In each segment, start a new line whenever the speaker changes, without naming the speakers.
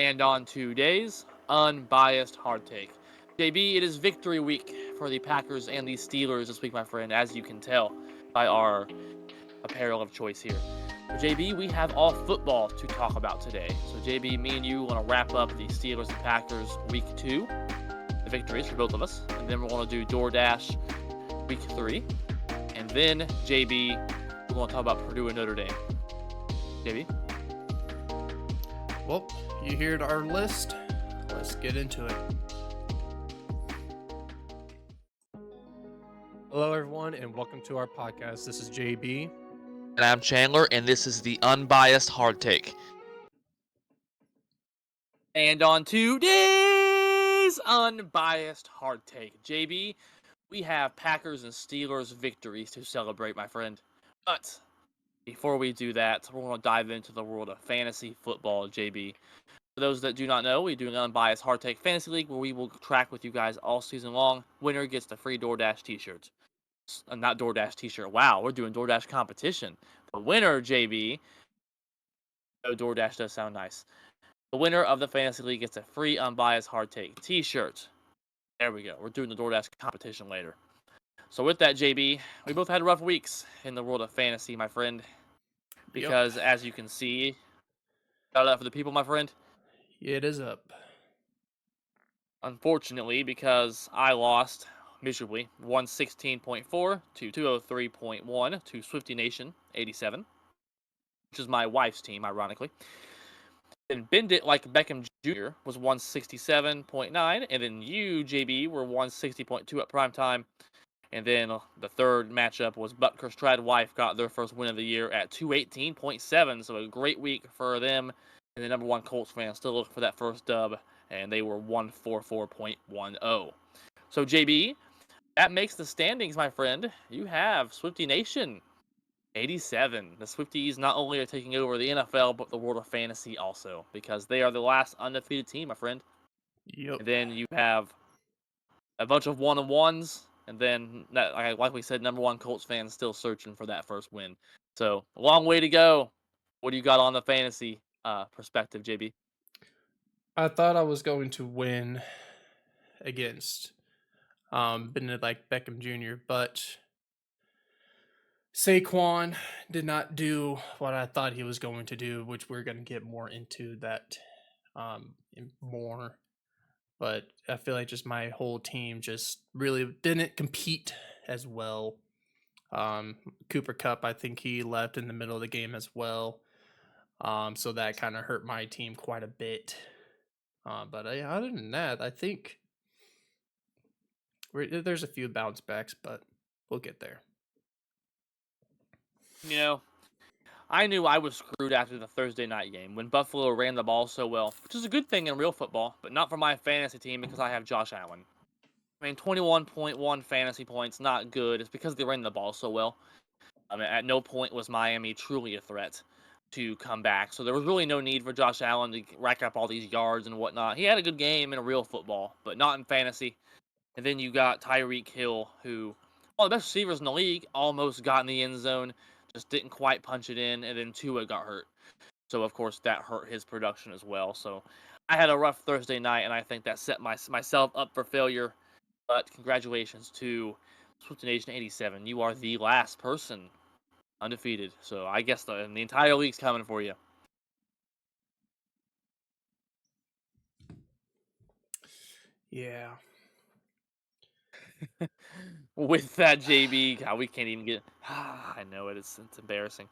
And on today's Unbiased Hard Take. JB, it is victory week for the Packers and the Steelers this week, my friend, as you can tell by our apparel of choice here. So JB, we have all football to talk about today. So JB, me and you want to wrap up the Steelers and Packers week 2, the victories for both of us. And then we're going to do DoorDash week 3. And then, JB, we're going to talk about Purdue and Notre Dame. JB?
Well, you heard our list. Let's get into it. Hello, everyone, and welcome to our podcast. This is JB.
And I'm Chandler, and this is the Unbiased Hard Take. And on today's Unbiased Hard Take, JB, we have Packers and Steelers victories to celebrate, my friend. But before we do that, we're going to dive into the world of fantasy football, JB. For those that do not know, we do an Unbiased Hard Take Fantasy League where we will track with you guys all season long. Winner gets the free DoorDash t-shirts. Not DoorDash t-shirt. Wow, we're doing DoorDash competition. The winner, JB. Oh, DoorDash does sound nice. The winner of the Fantasy League gets a free Unbiased Hard Take t-shirt. There we go. We're doing the DoorDash competition later. So with that, JB, we both had rough weeks in the world of fantasy, my friend. Because as you can see, shout out for the people, my friend.
It is up.
Unfortunately, because I lost miserably, 116.4 to 203.1 to Swifty Nation 87, which is my wife's team, ironically. Then Bend It Like Beckham Jr. was 167.9, and then you, JB, were 160.2 at prime time. And then the third matchup was Butker's Trad Wife got their first win of the year at 218.7, so a great week for them. And the number one Colts fan still looking for that first dub, and they were 144.10. So, JB, that makes the standings, my friend. You have Swifty Nation 87. The Swifties not only are taking over the NFL, but the world of fantasy also, because they are the last undefeated team, my friend.
Yep.
And then you have a bunch of one-on-ones, and then, like we said, number one Colts fans still searching for that first win. So, a long way to go. What do you got on the fantasy perspective, JB?
I thought I was going to win against Bennett like Beckham Jr., but Saquon did not do what I thought he was going to do, which we're going to get more into that more. But I feel like just my whole team just really didn't compete as well. Cooper Kupp, I think he left in the middle of the game as well. So that kind of hurt my team quite a bit. But other than that, I think there's a few bounce backs, but we'll get there.
You know, I knew I was screwed after the Thursday night game when Buffalo ran the ball so well, which is a good thing in real football, but not for my fantasy team because I have Josh Allen. I mean, 21.1 fantasy points, not good. It's because they ran the ball so well. I mean, at no point was Miami truly a threat to come back. So there was really no need for Josh Allen to rack up all these yards and whatnot. He had a good game in real football, but not in fantasy. And then you got Tyreek Hill, who, one of the best receivers in the league, almost got in the end zone, just didn't quite punch it in, and then Tua got hurt. So, of course, that hurt his production as well. So I had a rough Thursday night, and I think that set myself up for failure. But congratulations to Swift Nation 87. You are the last person undefeated. So I guess the entire league's coming for you.
Yeah.
With that, JB, God, we can't even get. I know it. It's embarrassing.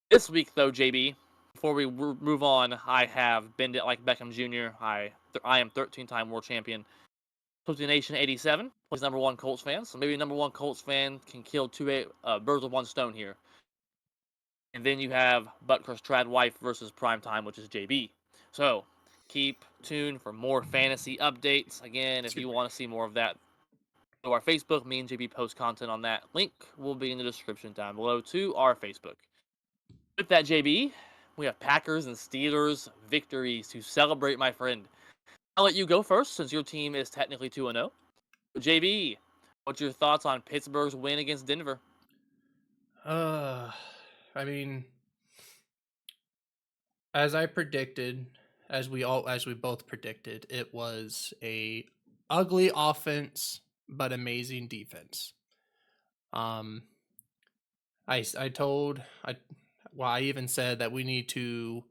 This week, though, JB, before we move on, I have Bend It Like Beckham Jr. I am 13-time world champion. Swifty Nation 87 plays number one Colts fan. So maybe number one Colts fan can kill two birds with one stone here. And then you have Butker's Trad Wife versus Primetime, which is JB. So keep tuned for more fantasy updates. Again, if you want to see more of that, go to our Facebook. Me and JB post content on that. Link will be in the description down below to our Facebook. With that, JB, we have Packers and Steelers victories to celebrate, my friend. I'll let you go first since your team is technically 2-0. JB, what's your thoughts on Pittsburgh's win against Denver?
I mean, as I predicted, as we both predicted, it was a ugly offense but amazing defense. Um, I told I even said that we need to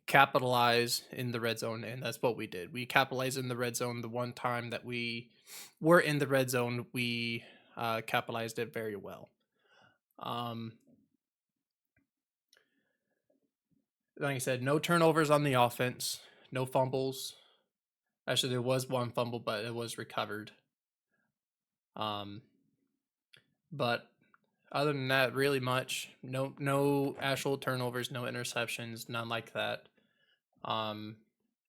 capitalize in the red zone, and that's what we did. We capitalized in the red zone. The one time that we were in the red zone, we capitalized it very well. Um, like I said, no turnovers on the offense, no fumbles. Actually, there was one fumble, but it was recovered. Um, but other than that, really much. No actual turnovers, no interceptions, none like that. Um,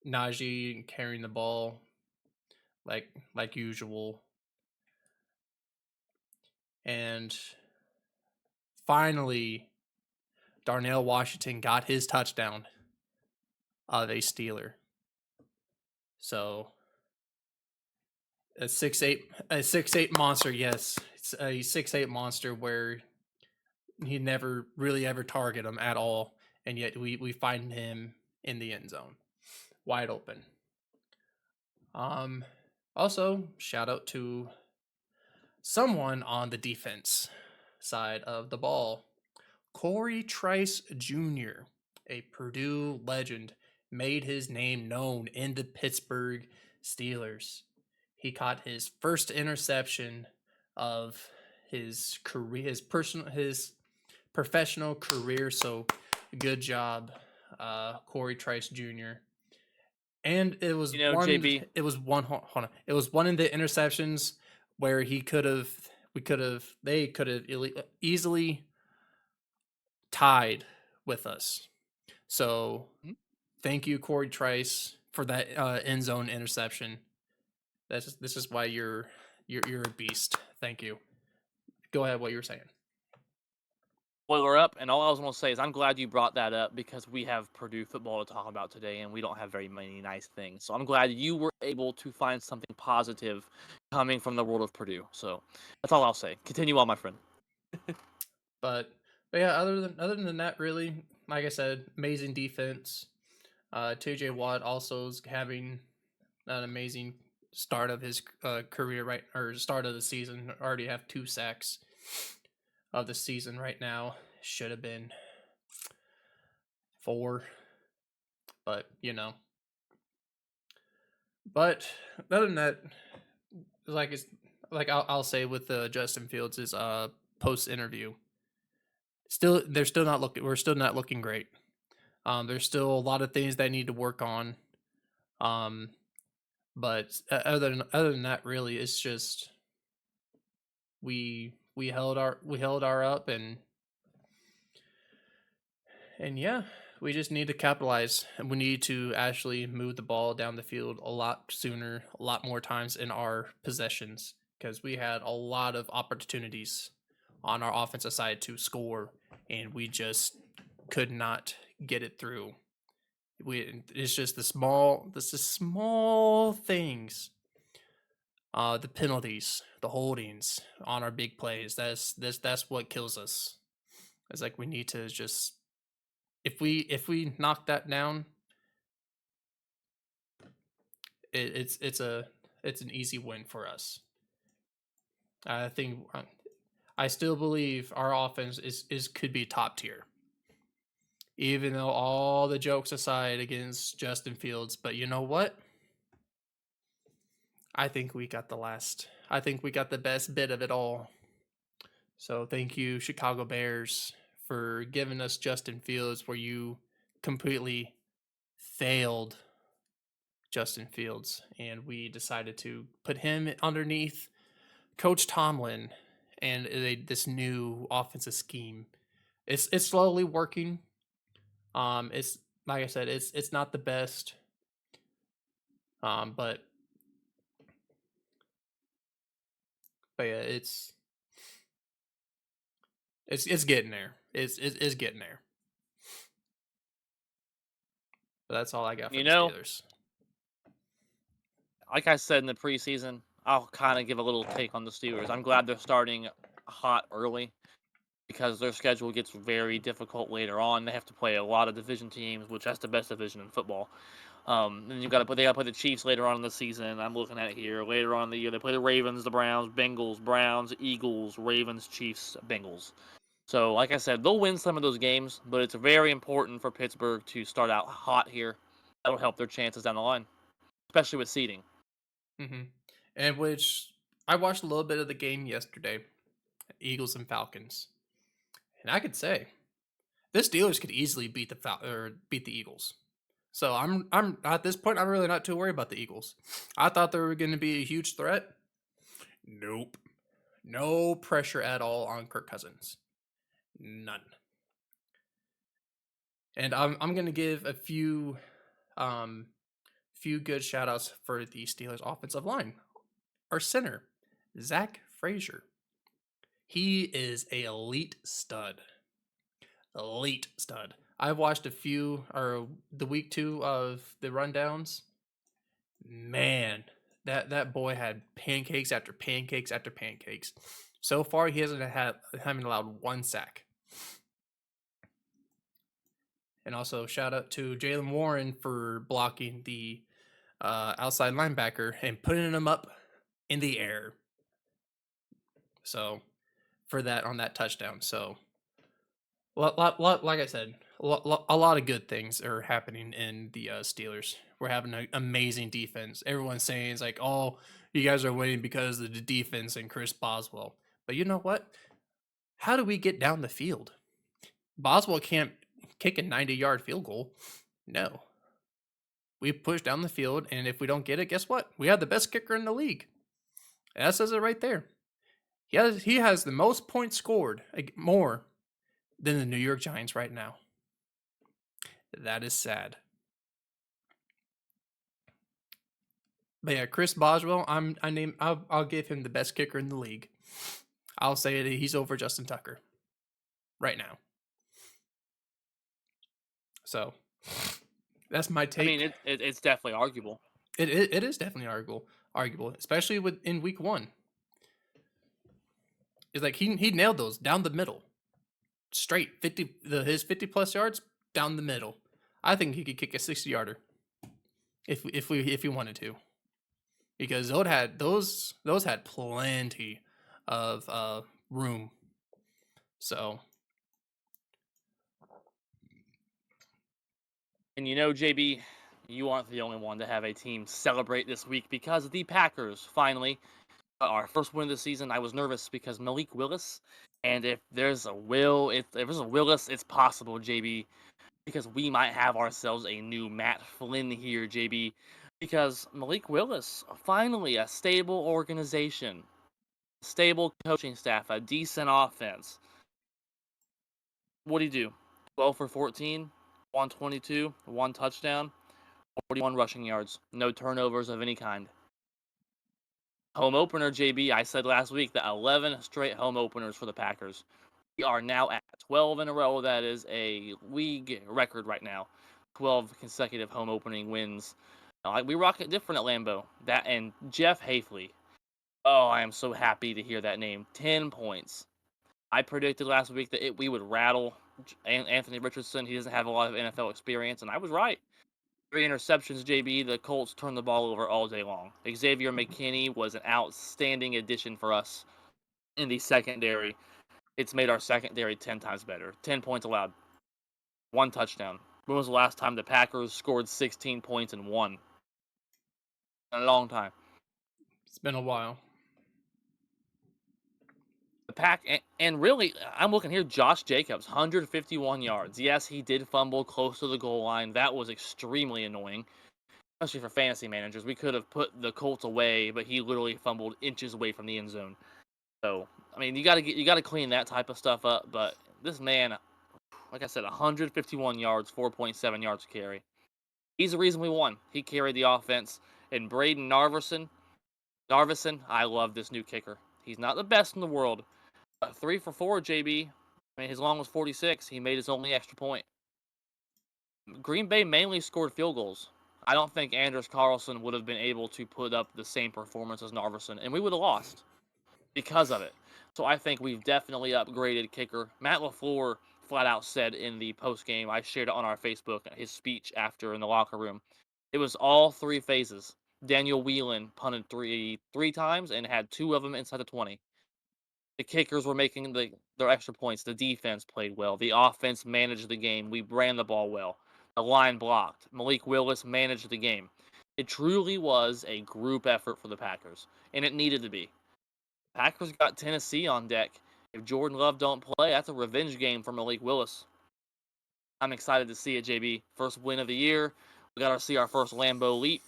Najee carrying the ball like usual. And finally, Darnell Washington got his touchdown of a Steeler. So a 6'8" monster, yes. It's a 6'8" monster where he never really ever target him at all, and yet we find him in the end zone, wide open. Also, shout out to someone on the defense side of the ball. Corey Trice Jr., a Purdue legend, made his name known in the Pittsburgh Steelers. He caught his first interception of his career, his professional career. So, good job, Corey Trice Jr. And it was
You know,
one.
JB,
It was one. Hold on. It was one of the interceptions where he could have. They could have easily tied with us. So
Mhm.
thank you, Corey Trice, for that end zone interception. This is why you're a beast. Thank you. Go ahead. What you were saying.
spoiler up, and all I was going to say is I'm glad you brought that up because we have Purdue football to talk about today, and we don't have very many nice things. So I'm glad you were able to find something positive coming from the world of Purdue. So that's all I'll say. Continue on, my friend.
But yeah, other than that, really, like I said, amazing defense. T.J. Watt also is having an amazing start of his career, right, or start of the season. Already have 2 sacks of the season right now. Should have been 4, but you know. But other than that, like it's like I'll say with Justin Fields' is post interview. They're still not looking. We're still not looking great. There's still a lot of things that need to work on. Um, but other than that, really, it's just we held our up, and yeah, we just need to capitalize, and we need to actually move the ball down the field a lot sooner, a lot more times in our possessions, because we had a lot of opportunities on our offensive side to score, and we just could not get it through. It's just the small things, the penalties, the holdings on our big plays. That's what kills us. It's like we need to just, if we knock that down, it's an easy win for us. I think I still believe our offense is could be top tier, even though all the jokes aside against Justin Fields. But you know what? I think we got the last. I think we got the best bit of it all. So thank you, Chicago Bears, for giving us Justin Fields, where you completely failed Justin Fields, and we decided to put him underneath Coach Tomlin and this new offensive scheme. It's slowly working. It's like I said, it's not the best, but yeah, it's getting there. It's getting there. But that's all I got for
You
the
know,
Steelers.
like I said in the preseason, I'll kind of give a little take on the Steelers. I'm glad they're starting hot early because their schedule gets very difficult later on. They have to play a lot of division teams, which that's the best division in football. Then they gotta play the Chiefs later on in the season. I'm looking at it here. Later on in the year, they play the Ravens, the Browns, Bengals, Browns, Eagles, Ravens, Chiefs, Bengals. So, like I said, they'll win some of those games, but it's very important for Pittsburgh to start out hot here. That'll help their chances down the line, especially with seeding.
Hmm. And which I watched a little bit of the game yesterday, Eagles and Falcons, and I could say the Steelers could easily beat beat the Eagles. So I'm at this point I'm really not too worried about the Eagles. I thought they were going to be a huge threat. Nope. No pressure at all on Kirk Cousins. None. And I'm going to give a few good shout outs for the Steelers offensive line. Our center, Zach Frazier. He is a elite stud. Elite stud. I've watched a few or the week 2 of the rundowns. Man, that boy had pancakes after pancakes after pancakes. So far, he haven't allowed one sack. And also shout out to Jalen Warren for blocking the outside linebacker and putting him up in the air. So for that on that touchdown. So like I said, a lot of good things are happening in the Steelers. We're having an amazing defense. Everyone's saying it's like, oh, you guys are winning because of the defense and Chris Boswell. But you know what? How do we get down the field? Boswell can't kick a 90-yard field goal. No. We push down the field, and if we don't get it, guess what? We have the best kicker in the league. That says it right there. He has the most points scored, more than the New York Giants right now. That is sad. But yeah, Chris Boswell, I'll give him the best kicker in the league. I'll say that he's over Justin Tucker right now. So that's my take.
I mean, it's definitely arguable.
It is definitely arguable, especially in week 1. It's like he nailed those down the middle, straight his 50 plus yards down the middle. I think he could kick a 60-yarder if he wanted to, because those had plenty of room. So,
And you know, JB, you aren't the only one to have a team celebrate this week because the Packers finally got our first win of the season. I was nervous because Malik Willis, and if there's a Willis, it's possible, JB, because we might have ourselves a new Matt Flynn here, JB, because Malik Willis, finally a stable organization, stable coaching staff, a decent offense. What do you do? 12 for 14, 122, 1 touchdown, 41 rushing yards, no turnovers of any kind. Home opener, JB, I said last week that 11 straight home openers for the Packers. We are now at 12 in a row. That is a league record right now. 12 consecutive home opening wins. We rock it different at Lambeau. That and Jeff Hafley. Oh, I am so happy to hear that name. 10 points. I predicted last week that we would rattle Anthony Richardson. He doesn't have a lot of NFL experience, and I was right. 3 interceptions, JB. The Colts turned the ball over all day long. Xavier McKinney was an outstanding addition for us in the secondary. It's made our secondary 10 times better. 10 points allowed. 1 touchdown. When was the last time the Packers scored 16 points and won? In a long time.
it's been a while.
And really, I'm looking here, Josh Jacobs, 151 yards. Yes, he did fumble close to the goal line. That was extremely annoying, especially for fantasy managers. We could have put the Colts away, but he literally fumbled inches away from the end zone. So, I mean, you got to clean that type of stuff up. But this man, like I said, 151 yards, 4.7 yards to carry. He's the reason we won. He carried the offense. And Braden Narvison, I love this new kicker. He's not the best in the world. 3 for 4, JB. I mean, his long was 46. He made his only extra point. Green Bay mainly scored field goals. I don't think Anders Carlson would have been able to put up the same performance as Narvison, and we would have lost because of it. So I think we've definitely upgraded kicker. Matt LaFleur flat out said in the post game, I shared it on our Facebook, his speech after in the locker room. It was all three phases. Daniel Whelan punted three times and had two of them inside the 20. The kickers were making their extra points. The defense played well. The offense managed the game. We ran the ball well. The line blocked. Malik Willis managed the game. It truly was a group effort for the Packers, and it needed to be. Packers got Tennessee on deck. If Jordan Love don't play, that's a revenge game for Malik Willis. I'm excited to see it, JB. First win of the year. We got to see our first Lambeau leap.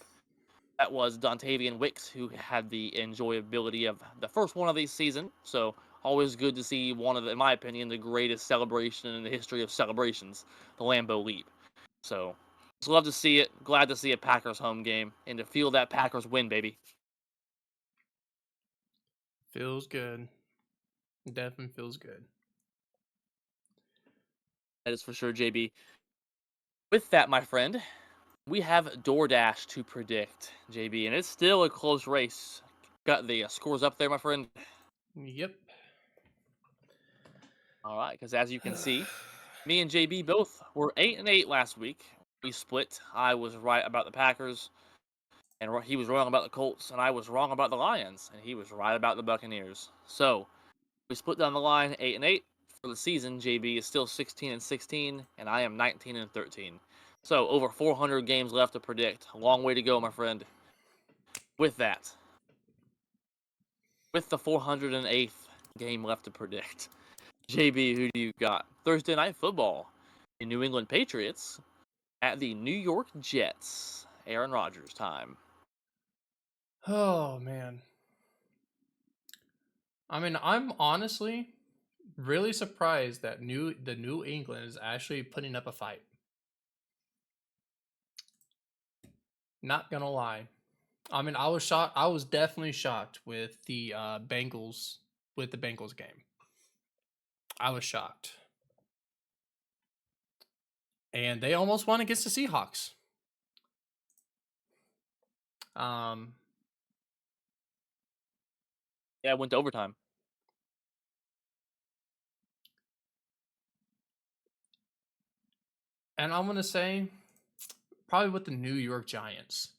That was Dontavian Wicks, who had the enjoyability of the first one of the season. So always good to see one of, in my opinion, the greatest celebration in the history of celebrations, the Lambeau leap. So just love to see it. Glad to see a Packers home game and to feel that Packers win, baby.
Feels good. Definitely feels good.
That is for sure, JB. With that, my friend, we have DoorDash to predict, JB, and it's still a close race. Got the scores up there, my friend.
Yep.
All right, because as you can see, me and JB both were 8-8 last week. We split. I was right about the Packers, and he was wrong about the Colts, and I was wrong about the Lions, and he was right about the Buccaneers. So we split down the line, 8-8 for the season. JB is still 16-16, and I am 19-13. So over 400 games left to predict. A long way to go, my friend. With that, with the 408th game left to predict, JB, who do you got? Thursday Night Football. The New England Patriots at the New York Jets. Aaron Rodgers time.
Oh man. I mean, I'm honestly really surprised that the New England is actually putting up a fight. Not gonna lie. I mean, I was shocked. I was definitely shocked with the Bengals game. I was shocked, and they almost won against the Seahawks. Um,
Yeah, it went to overtime.
and I'm gonna say probably with the New York Giants.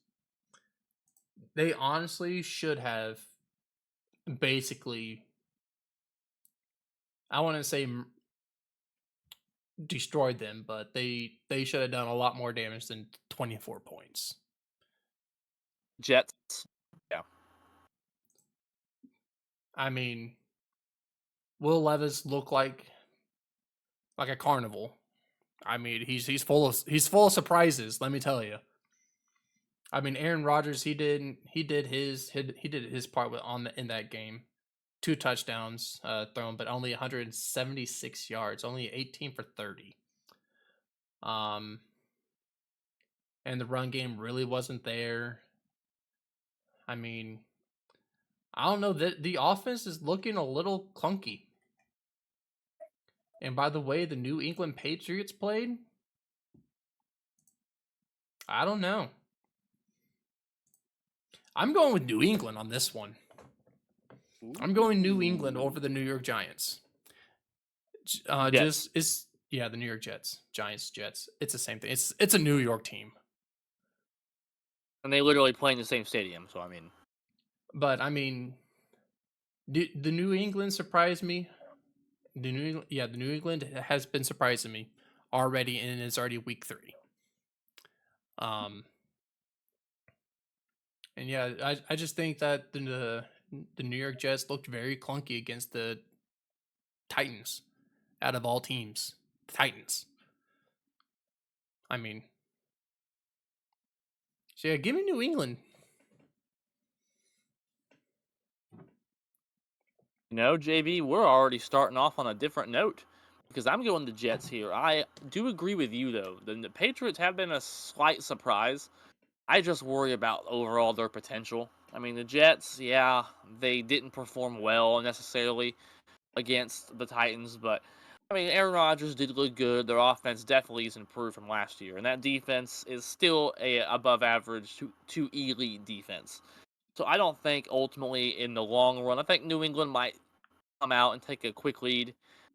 They honestly should have basically, I want to say destroyed them, but they should have done a lot more damage than 24 points.
Jets. Yeah.
I mean, Will Levis looked like a carnival. I mean, he's full of surprises. Let me tell you. I mean, Aaron Rodgers, he did his part in that game. 2 touchdowns thrown, but only 176 yards, only 18 for 30. And the run game really wasn't there. I mean, I don't know, that the offense is looking a little clunky. And by the way the New England Patriots played, I don't know. I'm going with New England on this one. I'm going New England over the New York Giants.
Jets.
The New York Jets. Giants, Jets. It's the same thing. It's a New York team.
And they literally play in the same stadium, so I mean.
But I mean, the New England surprised me. The New England has been surprising me already, and it's already week 3. And yeah, I just think that the New York Jets looked very clunky against the Titans. Out of all teams, the Titans. I mean, so yeah, give me New England.
JB, we're already starting off on a different note because I'm going the Jets here. I do agree with you, though. The Patriots have been a slight surprise. I just worry about overall their potential. I mean, the Jets, yeah, they didn't perform well necessarily against the Titans, but I mean, Aaron Rodgers did look good. Their offense definitely is improved from last year, and that defense is still a above average to elite defense. So I don't think ultimately in the long run, I think New England might come out and take a quick lead.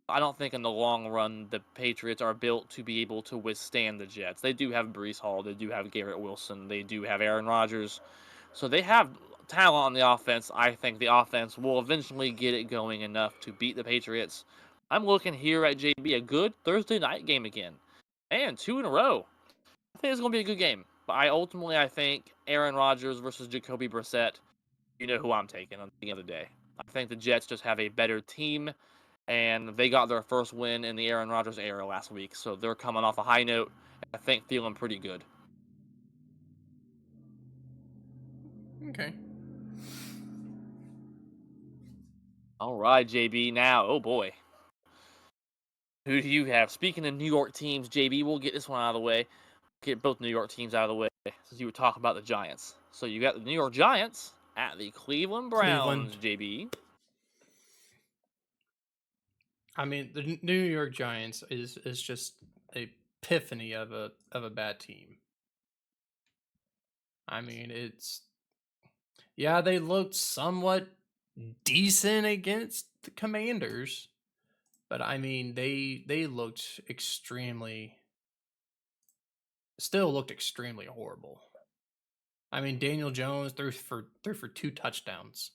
I don't think in the long run the Patriots are built to be able to withstand the Jets. They do have Brees Hall, they do have Garrett Wilson, they do have Aaron Rodgers. So they have talent on the offense. I think the offense will eventually get it going enough to beat the Patriots. I'm looking here at JB, a good Thursday night game again. And 2 in a row. I think it's going to be a good game. But I think Aaron Rodgers versus Jacoby Brissett, you know who I'm taking on the end of the day. I think the Jets just have a better team, and they got their first win in the Aaron Rodgers era last week, so they're coming off a high note, I think feeling pretty good.
Okay.
All right, JB. Now, oh boy. Who do you have? Speaking of New York teams, JB, we'll get this one out of the way. Get both New York teams out of the way since you were talking about the Giants. So you got the New York Giants at the Cleveland Browns,
Cleveland.
JB.
I mean, the New York Giants is just a epiphany of a bad team. I mean, it's yeah, they looked somewhat decent against the Commanders, but I mean, they looked still looked extremely horrible. I mean, Daniel Jones threw for 2 touchdowns.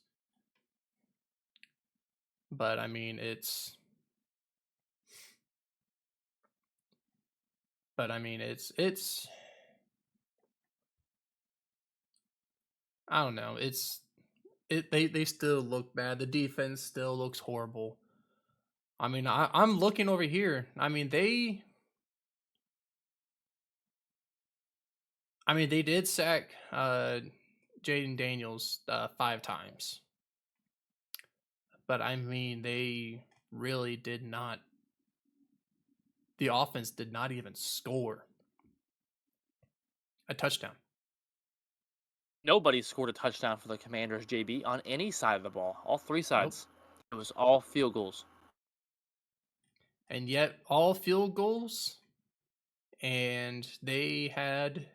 But I mean, it's I don't know. They still look bad. The defense still looks horrible. I mean, I'm looking over here. They did sack Jaden Daniels 5 times. But I mean, they really did not. The offense did not even score a touchdown.
Nobody scored a touchdown for the Commanders, JB, on any side of the ball. All 3
Nope.
sides. It was all field goals.
And yet, all field goals, and they had.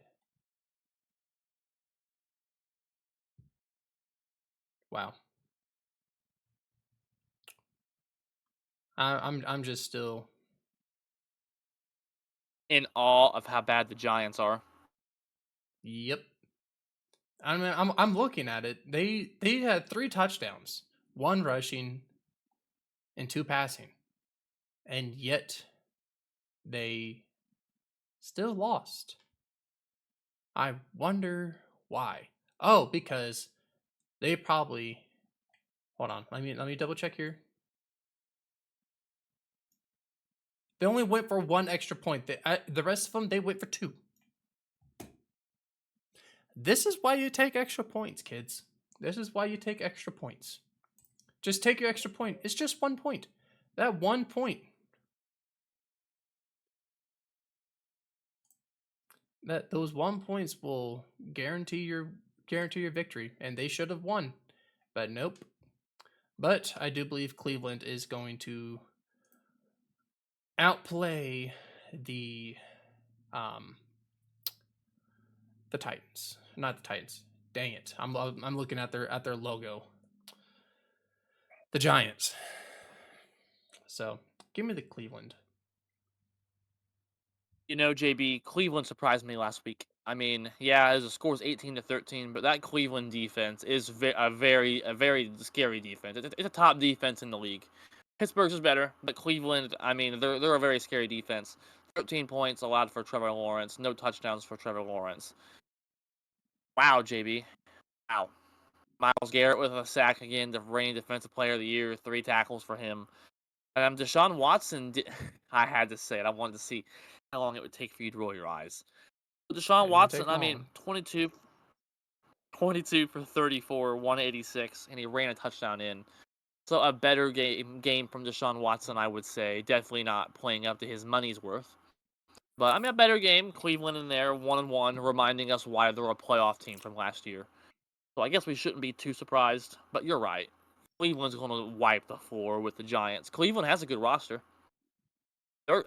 Wow. I'm just still.
In awe of how bad the Giants are.
Yep. I mean, I'm looking at it. They had 3 touchdowns, 1 rushing, and 2 passing, and yet they still lost. I wonder why. Oh, because they probably. Hold on. Let me double check here. They only went for 1 extra point. The rest of them they went for 2. This is why you take extra points, kids. This is why you take extra points. Just take your extra point. It's just 1 point. That 1 point. Those 1 points will guarantee your victory, and they should have won, but nope. But I do believe Cleveland is going to outplay the Titans. Not the Titans. Dang it! I'm looking at their logo. The Giants. So give me the Cleveland.
You know, JB, Cleveland surprised me last week. I mean, yeah, the score's 18-13, but that Cleveland defense is a very scary defense. It's a top defense in the league. Pittsburgh's is better, but Cleveland, I mean, they're a very scary defense. 13 points allowed for Trevor Lawrence, no touchdowns for Trevor Lawrence. Wow, JB. Wow. Myles Garrett with a sack again, the reigning defensive player of the year, 3 tackles for him. Deshaun Watson, I had to say it. I wanted to see how long it would take for you to roll your eyes. Deshaun
It didn't
Watson,
take
I mean,
long.
22 for 34, 186, and he ran a touchdown in. So a better game from Deshaun Watson, I would say. Definitely not playing up to his money's worth. But I mean, a better game. Cleveland in there, 1-1, reminding us why they're a playoff team from last year. So I guess we shouldn't be too surprised. But you're right. Cleveland's going to wipe the floor with the Giants. Cleveland has a good roster.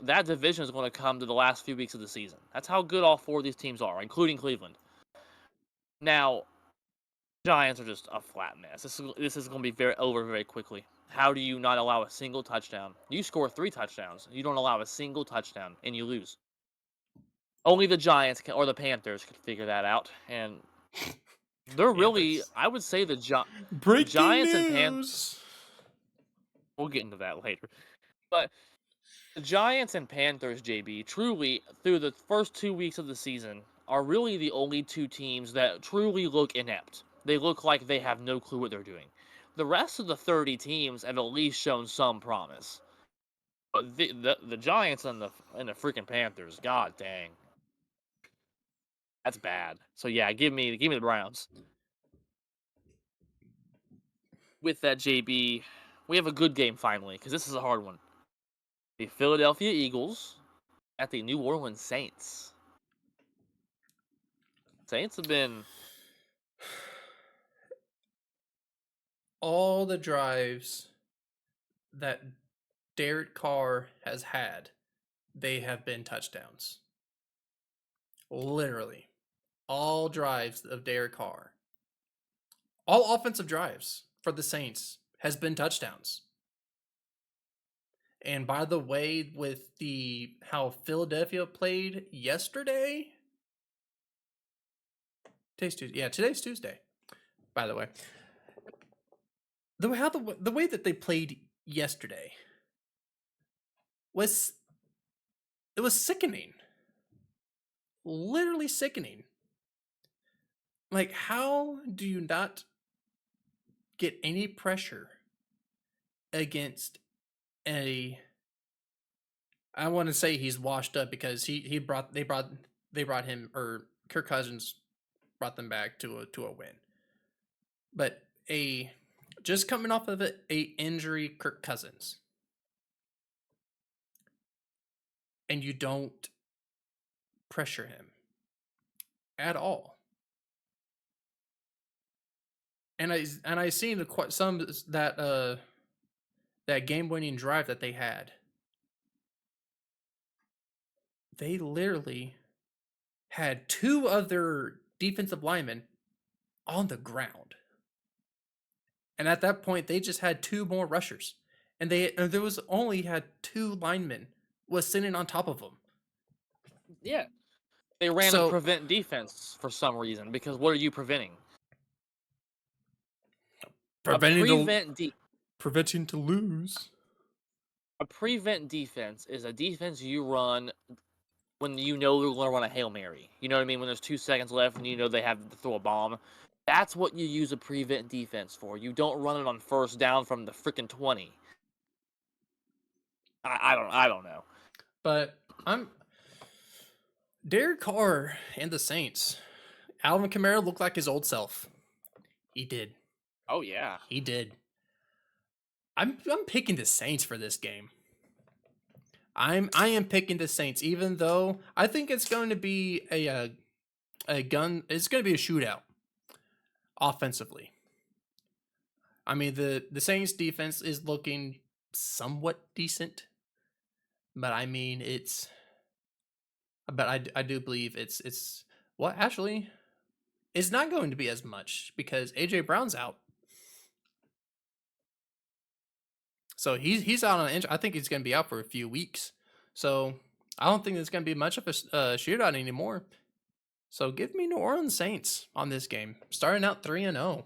That division is going to come to the last few weeks of the season. That's how good all 4 of these teams are, including Cleveland. Now, Giants are just a flat mess. This is going to be very quickly. How do you not allow a single touchdown? You score 3 touchdowns. You don't allow a single touchdown, and you lose. Only the Giants or the Panthers could figure that out, and they're really,
Panthers.
I would say the
Breaking
Giants and Panthers.
news.
We'll get into that later, but the Giants and Panthers, JB, truly through the first 2 weeks of the season are really the only 2 teams that truly look inept. They look like they have no clue what they're doing. The rest of the 30 teams have at least shown some promise. But the Giants and the freaking Panthers, god dang. That's bad. So yeah, give me the Browns. With that, JB, we have a good game finally, because this is a hard one. The Philadelphia Eagles at the New Orleans Saints. Saints have been
All the drives that Derek Carr has had, they have been touchdowns. Literally. All drives of Derek Carr. All offensive drives for the Saints has been touchdowns. And by the way, with the how Philadelphia played yesterday, today's Tuesday. Yeah, today's Tuesday. By the way, the way that they played yesterday was sickening. Literally sickening. Like, how do you not get any pressure against a? I want to say he's washed up because they brought him, or Kirk Cousins brought them back to a win, but a just coming off of a injury, Kirk Cousins, and you don't pressure him at all. And I seen some that game winning drive that they had. They literally had 2 other defensive linemen on the ground, and at that point they just had 2 more rushers, and there was only had 2 linemen was sitting on top of them.
yeah. They ran a
So
prevent defense for some reason, because what are you preventing? A
preventing to lose.
a prevent defense is a defense you run when you know they're going to run a Hail Mary. You know what I mean? When there's 2 seconds left and you know they have to throw a bomb. That's what you use a prevent defense for. You don't run it on first down from the freaking 20. I don't know.
But Derek Carr and the Saints. Alvin Kamara looked like his old self. He did.
Oh yeah.
He did. I'm picking the Saints for this game. I am picking the Saints, even though I think it's going to be a gun. It's going to be a shootout offensively. I mean, the Saints defense is looking somewhat decent, but I mean I do believe it's well, actually it's not going to be as much because AJ Brown's out. So he's out on injury. I think he's going to be out for a few weeks. So I don't think it's going to be much of a shootout anymore. So give me New Orleans Saints on this game, starting out 3-0.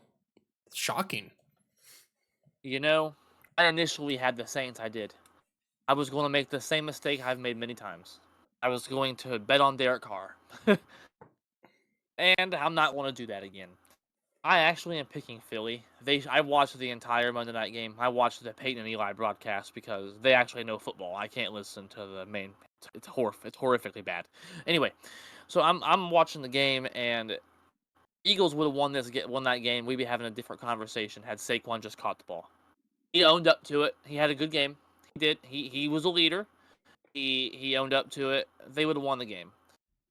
Shocking.
You know, I initially had the Saints. I did. I was going to make the same mistake I've made many times. I was going to bet on Derek Carr. And I'm not going to do that again. I actually am picking Philly. I watched the entire Monday night game. I watched the Peyton and Eli broadcast because they actually know football. I can't listen to the main. It's horrifically bad. Anyway, so I'm watching the game, and Eagles would have won that game. We'd be having a different conversation had Saquon just caught the ball. He owned up to it. He had a good game. He did. He was a leader. He owned up to it. They would have won the game.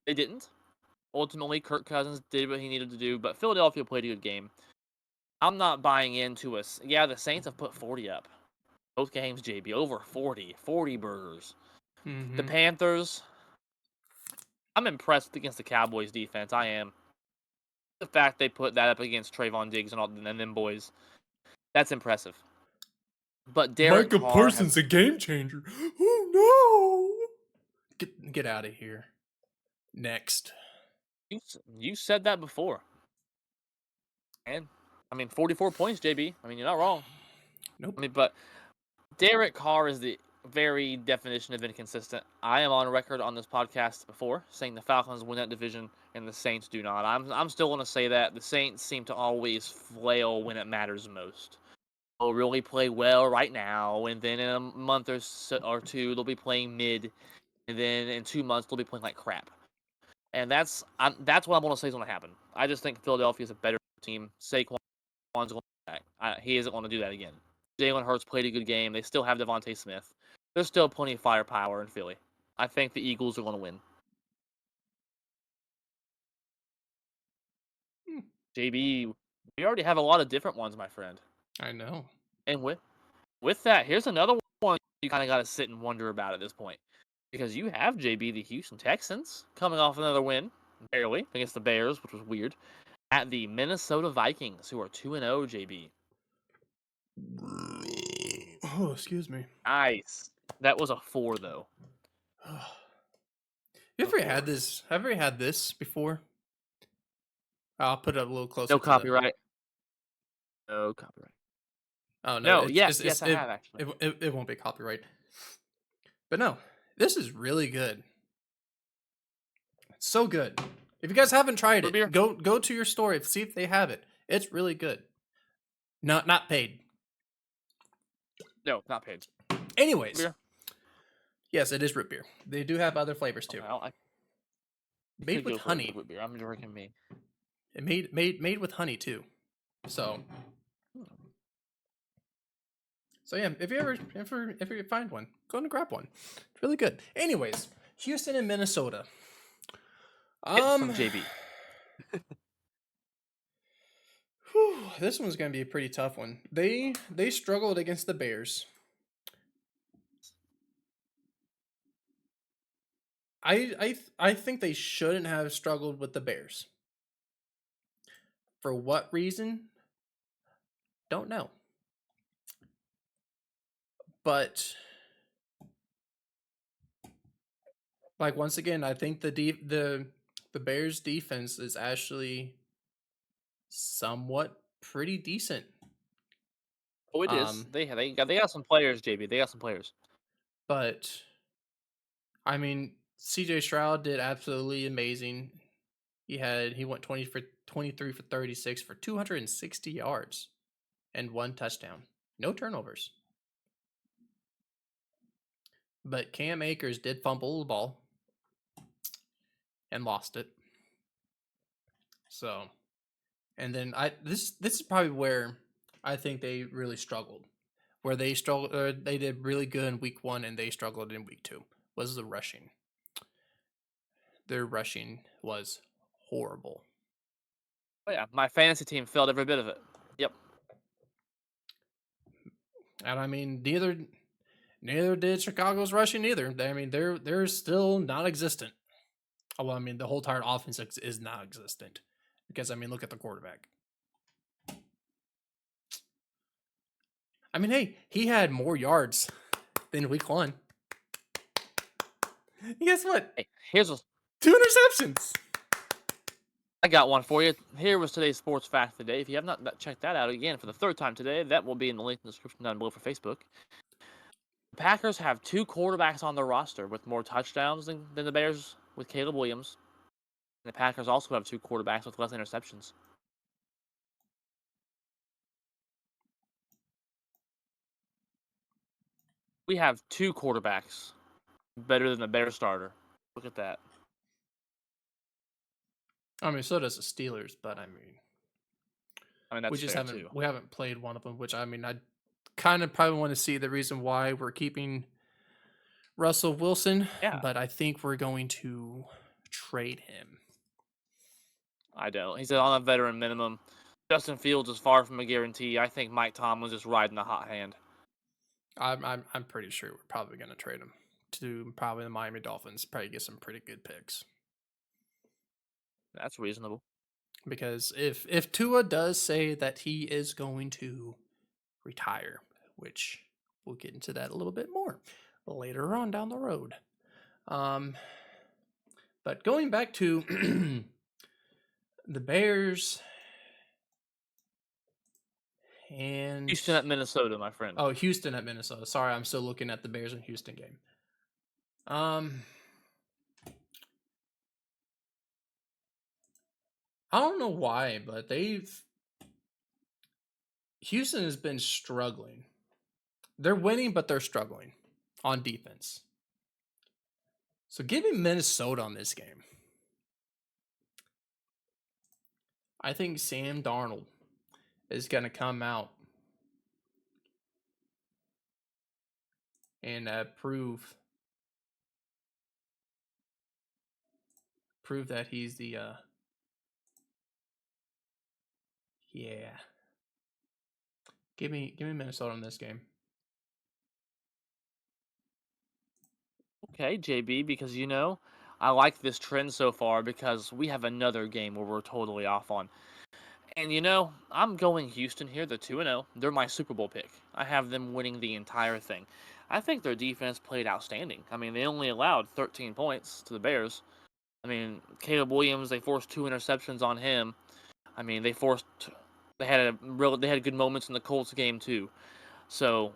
They didn't. Ultimately, Kirk Cousins did what he needed to do, but Philadelphia played a good game. I'm not buying into us. Yeah, the Saints have put 40 up. Both games, JB, over 40 burgers.
Mm-hmm.
The Panthers, I'm impressed against the Cowboys defense. I am. The fact they put that up against Trayvon Diggs and them boys, that's impressive. But Derek
Micah
Carr
Parsons
has
a game changer. Oh no! Get out of here. Next.
you said that before. And I mean 44 points, JB. I mean, you're not wrong.
Nope.
I mean, but Derek Carr is the very definition of inconsistent. I am on record on this podcast before saying the Falcons win that division and the Saints do not. I'm still going to say that the Saints seem to always flail when it matters most. They'll really play well right now, and then in a month or two they'll be playing mid, and then in 2 months they'll be playing like crap. And that's what I'm going to say is going to happen. I just think Philadelphia is a better team. Saquon's going back. He isn't going to do that again. Jalen Hurts played a good game. They still have Devontae Smith. There's still plenty of firepower in Philly. I think the Eagles are going to win. JB, we already have a lot of different ones, my friend.
I know.
And with that, here's another one you kind of got to sit and wonder about at this point. Because you have JB, the Houston Texans, coming off another win, barely, against the Bears, which was weird, at the Minnesota Vikings, who are 2-0, JB.
Oh, excuse me.
Nice. That was a 4, though.
You ever had this? Have you ever had this before? I'll put it up a little closer.
No copyright. No copyright.
Oh
No,
no!
yes, I have actually.
It won't be copyright. But no, this is really good. It's so good. If you guys haven't tried
Root beer?
it, go to your store, see if they have it. It's really good. Not paid.
No, not paid.
Anyways,
Beer?
yes, it is root beer. They do have other flavors too.
Well,
Made with honey.
Root beer. I'm drinking me.
It made with honey too. So yeah, if you find one, go and grab one. It's really good. Anyways, Houston and Minnesota.
From JB.
This one's gonna be a pretty tough one. They struggled against the Bears. I think they shouldn't have struggled with the Bears. For what reason? Don't know. But like once again, I think the Bears defense is actually somewhat pretty decent.
Oh, it is. They got some players, JB. They got some players.
But I mean, CJ Stroud did absolutely amazing. He went 23 for 36 for 260 yards and 1 touchdown. No turnovers. But Cam Akers did fumble the ball and lost it. So, and then this is probably where I think they really struggled. Where they struggled, they did really good in week 1 and they struggled in week 2. Was the rushing. Their rushing was horrible.
Oh yeah, my fantasy team failed every bit of it. Yep.
And I mean, neither did Chicago's rushing either. I mean, they're still non-existent. Oh, well, I mean, the whole entire offense is non-existent because I mean, look at the quarterback. I mean, hey, he had more yards than week 1. Guess what?
Hey, here's
2 interceptions.
I got one for you. Here was today's sports fact of the day. If you have not checked that out again for the 3rd time today, that will be in the link in the description down below for Facebook. The Packers have 2 quarterbacks on their roster with more touchdowns than the Bears with Caleb Williams. And the Packers also have 2 quarterbacks with less interceptions. We have 2 quarterbacks better than the Bears starter. Look at that.
I mean, so does the Steelers, but I mean
that's
we just
fair
haven't
too.
we haven't played one of them. Which I mean, I kind of probably want to see the reason why we're keeping Russell Wilson.
Yeah.
But I think we're going to trade him.
I don't. He's on a veteran minimum. Justin Fields is far from a guarantee. I think Mike Tomlin's just riding the hot hand.
I'm pretty sure we're probably going to trade him to probably the Miami Dolphins. Probably get some pretty good picks.
That's reasonable.
Because if Tua does say that he is going to retire, which we'll get into that a little bit more later on down the road. But going back to the Bears and
Houston at Minnesota, my friend.
Houston at Minnesota. Sorry, I'm still looking at the Bears and Houston game. I don't know why, but Houston has been struggling. They're winning, but they're struggling on defense. So give me Minnesota on this game. I think Sam Darnold is going to come out and prove that he's the yeah. Give me Minnesota on this game.
Okay, JB, because I like this trend so far because we have another game where we're totally off on. And I'm going Houston here. They're 2-0. They're my Super Bowl pick. I have them winning the entire thing. I think their defense played outstanding. I mean, they only allowed 13 points to the Bears. I mean, Caleb Williams, they forced 2 interceptions on him. I mean, they had good moments in the Colts game too. So,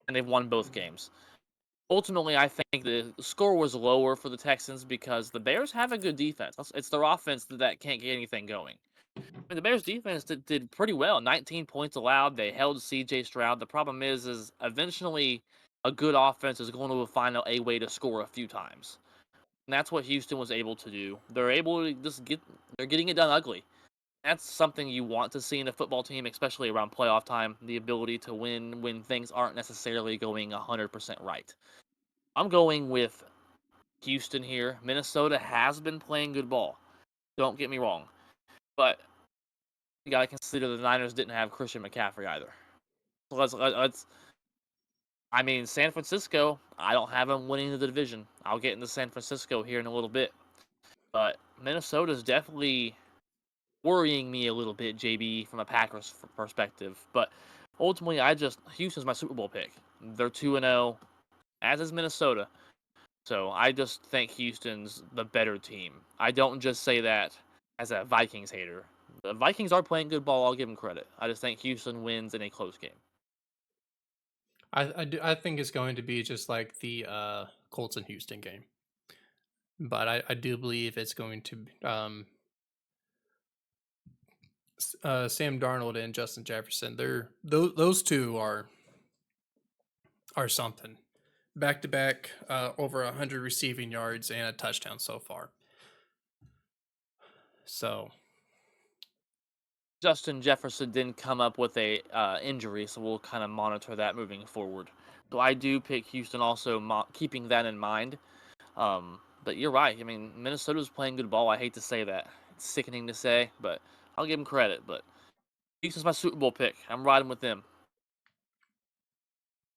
and they've won both games. Ultimately, I think the score was lower for the Texans because the Bears have a good defense. It's their offense that can't get anything going. I mean, the Bears defense did pretty well. 19 points allowed. They held C.J. Stroud. The problem is eventually a good offense is going to find a way to score a few times. And that's what Houston was able to do. They're able to they're getting it done ugly. That's something you want to see in a football team, especially around playoff time, the ability to win when things aren't necessarily going 100% right. I'm going with Houston here. Minnesota has been playing good ball. Don't get me wrong. But you got to consider the Niners didn't have Christian McCaffrey either. Let's I mean, San Francisco, I don't have them winning the division. I'll get into San Francisco here in a little bit. But Minnesota's definitely worrying me a little bit, JB, from a Packers perspective. But ultimately, Houston's my Super Bowl pick. They're 2-0, as is Minnesota. So I just think Houston's the better team. I don't just say that as a Vikings hater. The Vikings are playing good ball. I'll give them credit. I just think Houston wins in a close game.
I think it's going to be just like the Colts and Houston game, but I do believe it's going to Sam Darnold and Justin Jefferson. Those two are something. Back to back, over 100 receiving yards and a touchdown so far. So
Justin Jefferson didn't come up with a injury, so we'll kind of monitor that moving forward. So I do pick Houston, also keeping that in mind. But you're right. I mean, Minnesota's playing good ball. I hate to say that. It's sickening to say, but I'll give them credit. But Houston's my Super Bowl pick. I'm riding with them.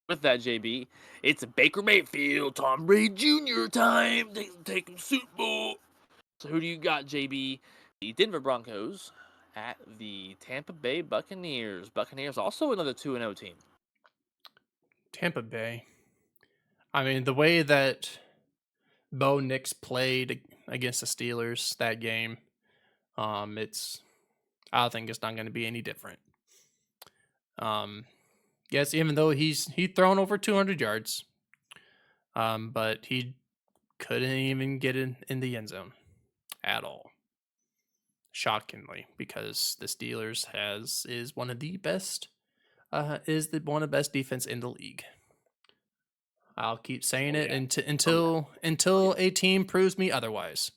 With that, JB, it's Baker Mayfield, Tom Brady Jr. time. Take him Super Bowl. So who do you got, JB? The Denver Broncos at the Tampa Bay Buccaneers. Buccaneers also another 2-0 team.
Tampa Bay. I mean, the way that Bo Nix played against the Steelers that game, I think it's not going to be any different. Yes, even though he's thrown over 200 yards, but he couldn't even get in the end zone at all. Shockingly, because the Steelers is one of the best defense in the league. I'll keep saying it until a team proves me otherwise,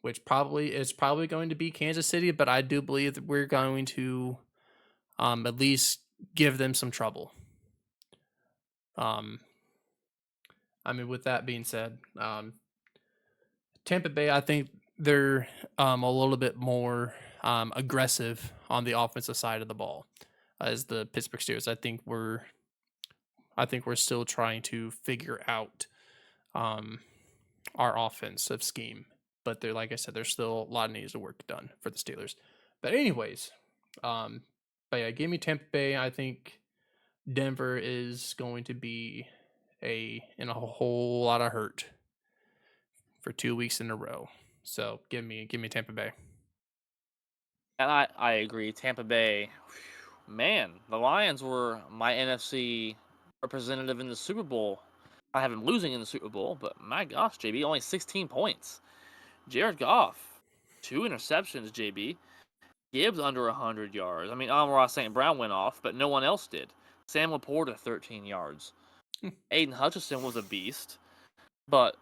which is probably going to be Kansas City, but I do believe that we're going to at least give them some trouble. I mean, with that being said, Tampa Bay, I think they're a little bit more aggressive on the offensive side of the ball as the Pittsburgh Steelers. I think we're still trying to figure out our offensive scheme, but like I said, there's still a lot of needs of work done for the Steelers. But anyways, but yeah, give me Tampa Bay. I think Denver is going to be in a whole lot of hurt for 2 weeks in a row. So give me Tampa Bay.
And I agree. Tampa Bay, man, the Lions were my NFC representative in the Super Bowl. I have them losing in the Super Bowl, but my gosh, JB, only 16 points. Jared Goff, 2 interceptions, JB. Gibbs under 100 yards. I mean, Amon-Ra St. Brown went off, but no one else did. Sam Laporta, 13 yards. Aiden Hutchinson was a beast, but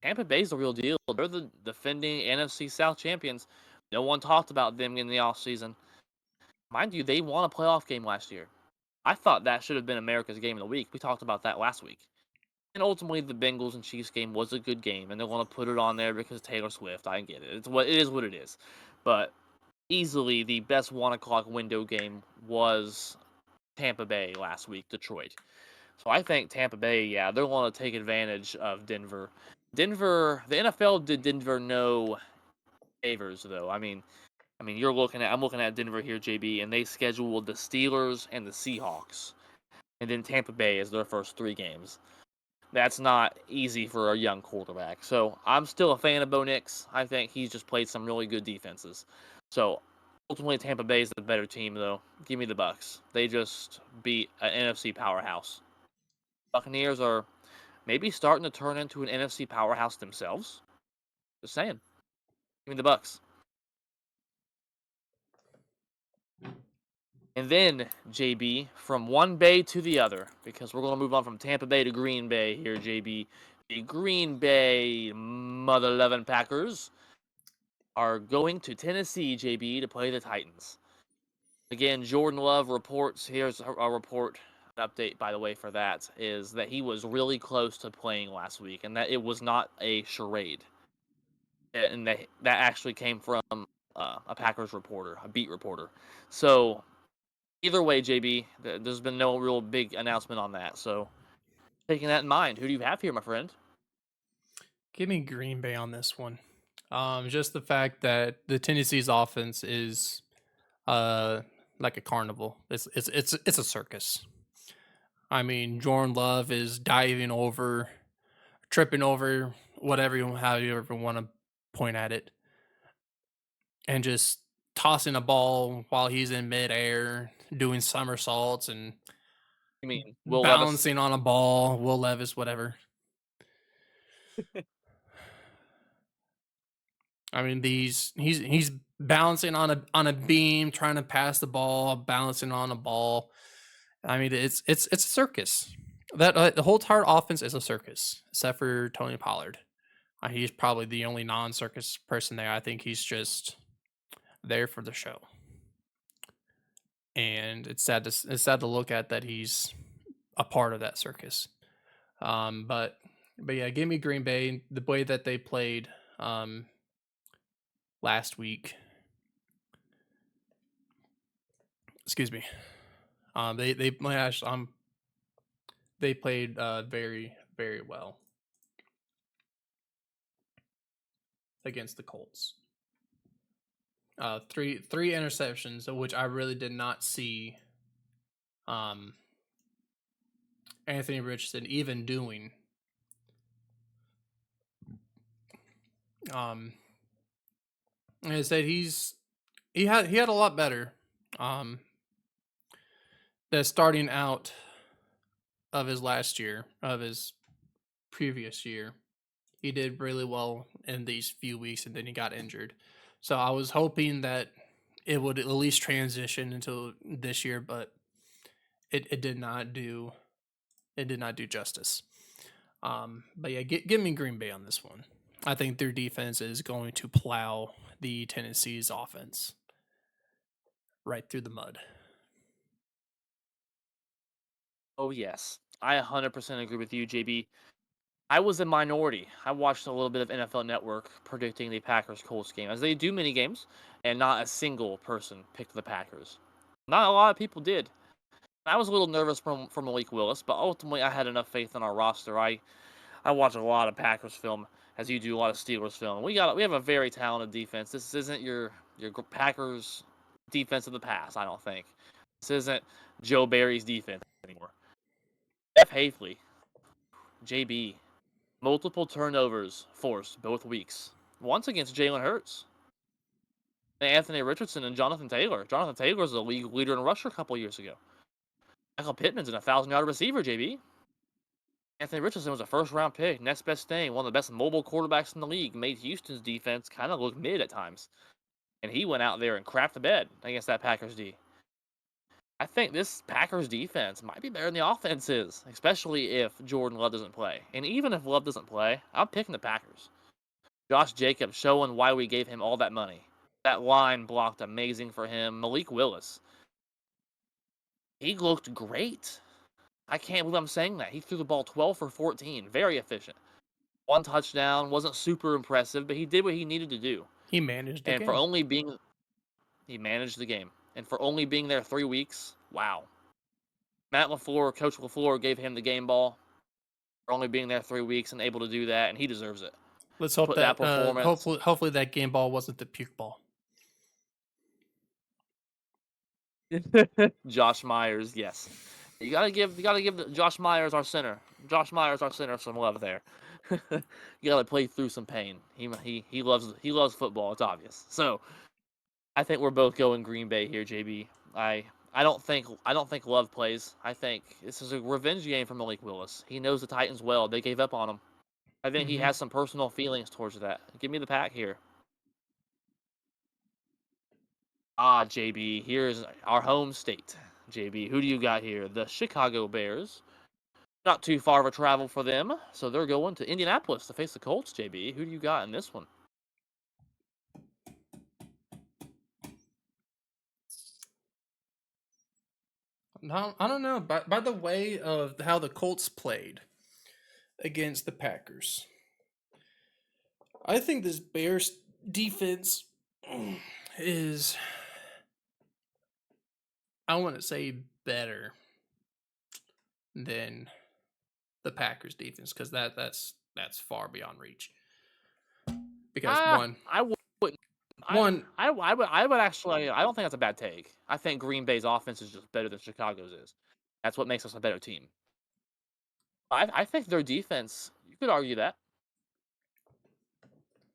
Tampa Bay's the real deal. They're the defending NFC South champions. No one talked about them in the offseason. Mind you, they won a playoff game last year. I thought that should have been America's game of the week. We talked about that last week. And ultimately, the Bengals and Chiefs game was a good game, and they want to put it on there because Taylor Swift. I get it. It is what it is. But easily the best 1 o'clock window game was Tampa Bay last week, Detroit. So I think Tampa Bay, yeah, they're going to take advantage of Denver. The NFL did Denver no favors though. I'm looking at Denver here, JB, and they scheduled the Steelers and the Seahawks, and then Tampa Bay is their first 3 games. That's not easy for a young quarterback. So I'm still a fan of Bo Nix. I think he's just played some really good defenses. So ultimately, Tampa Bay is the better team, though. Give me the Bucks. They just beat an NFC powerhouse. Buccaneers are maybe starting to turn into an NFC powerhouse themselves. Just saying. Give me the Bucks. And then, JB, from one bay to the other, because we're going to move on from Tampa Bay to Green Bay here, JB. The Green Bay Mother Lovin' Packers are going to Tennessee, JB, to play the Titans. Again, Jordan Love reports. Here's a report, an update, by the way, for that, is that he was really close to playing last week and that it was not a charade. And that actually came from a Packers reporter, a beat reporter. So either way, JB, there's been no real big announcement on that. So taking that in mind, who do you have here, my friend?
Give me Green Bay on this one. Just the fact that the Tennessee's offense is like a carnival. It's a circus. I mean, Jordan Love is diving over, tripping over, how you ever want to point at it, and just tossing a ball while he's in midair, doing somersaults and
You mean Will Levis?
balancing on a ball. Will Levis, whatever. I mean, he's balancing on a beam, trying to pass the ball, balancing on a ball. I mean, it's a circus. That the whole entire offense is a circus, except for Tony Pollard. He's probably the only non-circus person there. I think he's just there for the show, and it's sad to look at that he's a part of that circus. But yeah, give me Green Bay. The way that they played last week. Excuse me. They played very very well against the Colts. Three interceptions, of which I really did not see Anthony Richardson even doing. Like I said, he had a lot better. The starting out of his previous year, he did really well in these few weeks, and then he got injured. So I was hoping that it would at least transition into this year, but it did not do justice. But yeah, give me Green Bay on this one. I think their defense is going to plow the Tennessee's offense right through the mud.
Oh, yes. I 100% agree with you, JB. I was a minority. I watched a little bit of NFL Network predicting the Packers Colts game, as they do many games, and not a single person picked the Packers. Not a lot of people did. I was a little nervous for Malik Willis, but ultimately I had enough faith in our roster. I watch a lot of Packers film, as you do a lot of Steelers film. We have a very talented defense. This isn't your Packers defense of the past, I don't think. This isn't Joe Barry's defense anymore. Jeff Hafley, JB, multiple turnovers forced both weeks. Once against Jalen Hurts. And Anthony Richardson and Jonathan Taylor. Jonathan Taylor was the league leader in rusher a couple years ago. Michael Pittman's an 1,000-yard receiver, JB. Anthony Richardson was a first-round pick, next best thing, one of the best mobile quarterbacks in the league, made Houston's defense kind of look mid at times. And he went out there and crapped the bed against that Packers D. I think this Packers defense might be better than the offense is, especially if Jordan Love doesn't play. And even if Love doesn't play, I'm picking the Packers. Josh Jacobs showing why we gave him all that money. That line blocked amazing for him. Malik Willis, he looked great. I can't believe I'm saying that. He threw the ball 12 for 14. Very efficient. One touchdown. Wasn't super impressive, but he did what he needed to do.
He managed the
And
game.
for only being... He managed the game. And for only being there 3 weeks, wow. Matt LaFleur, Coach LaFleur, gave him the game ball for only being there 3 weeks and able to do that, and he deserves it.
Let's hope
Put
that,
that performance...
hopefully that game ball wasn't the puke ball.
Josh Myers, yes. You gotta give Josh Myers, our center. Josh Myers, our center, some love there. You gotta play through some pain. He loves football. It's obvious. So I think we're both going Green Bay here, JB. I don't think Love plays. I think this is a revenge game for Malik Willis. He knows the Titans well. They gave up on him. I think he has some personal feelings towards that. Give me the Pack here. Ah, JB, here's our home state. JB, who do you got here? The Chicago Bears. Not too far of a travel for them, so they're going to Indianapolis to face the Colts, JB. Who do you got in this one?
No, I don't know. By the way of how the Colts played against the Packers, I think this Bears defense is, I want to say, better than the Packers defense, because that's far beyond reach. Because
I wouldn't. I would actually. I don't think that's a bad take. I think Green Bay's offense is just better than Chicago's is. That's what makes us a better team. I think their defense. You could argue that.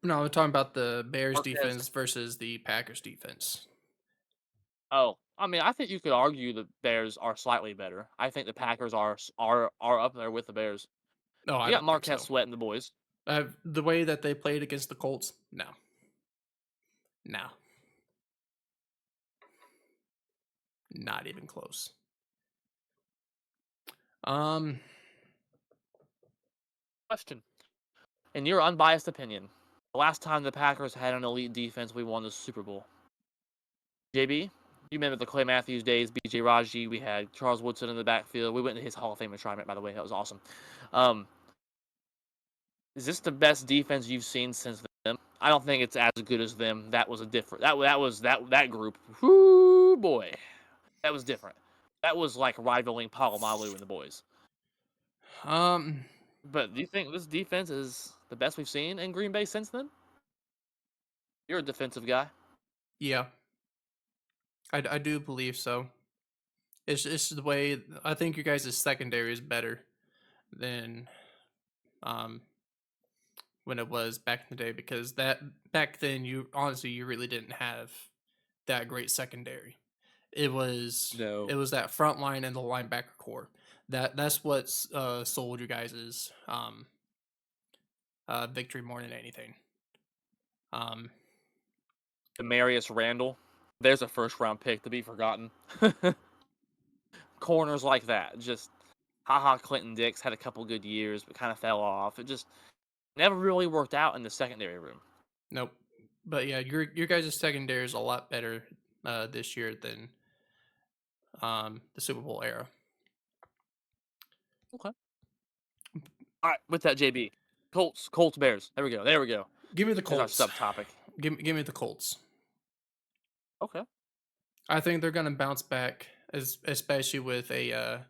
No, we're talking about the Bears defense versus the Packers defense.
Oh, I mean, I think you could argue the Bears are slightly better. I think the Packers are up there with the Bears.
No, I
You got
don't
Marquez
think so.
Sweat and the boys.
The way that they played against the Colts, no, not even close.
Question. In your unbiased opinion, the last time the Packers had an elite defense, we won the Super Bowl. JB, you remember the Clay Matthews days, BJ Raji, we had Charles Woodson in the backfield. We went to his Hall of Fame enshrinement, by the way. That was awesome. Is this the best defense you've seen since them? I don't think it's as good as them. That was a different. That group. Whoo boy, that was different. That was like rivaling Palomalu and the boys. But do you think this defense is the best we've seen in Green Bay since then? You're a defensive guy.
Yeah, I do believe so. It's the way I think you guys' secondary is better than when it was back in the day, because that back then you really didn't have that great secondary. It was that front line and the linebacker core. That's what sold you guys' victory more than anything.
Demarius Randall, there's a first-round pick to be forgotten. Corners like that, just Clinton Dix had a couple good years, but kind of fell off. It just never really worked out in the secondary room.
Nope. But yeah, your guys' secondary is a lot better this year than the Super Bowl era.
Okay. All right, with that, JB, Colts, Bears. There we go.
Give me the Colts.
That's our subtopic.
Give me the Colts.
Okay.
I think they're gonna bounce back, especially with a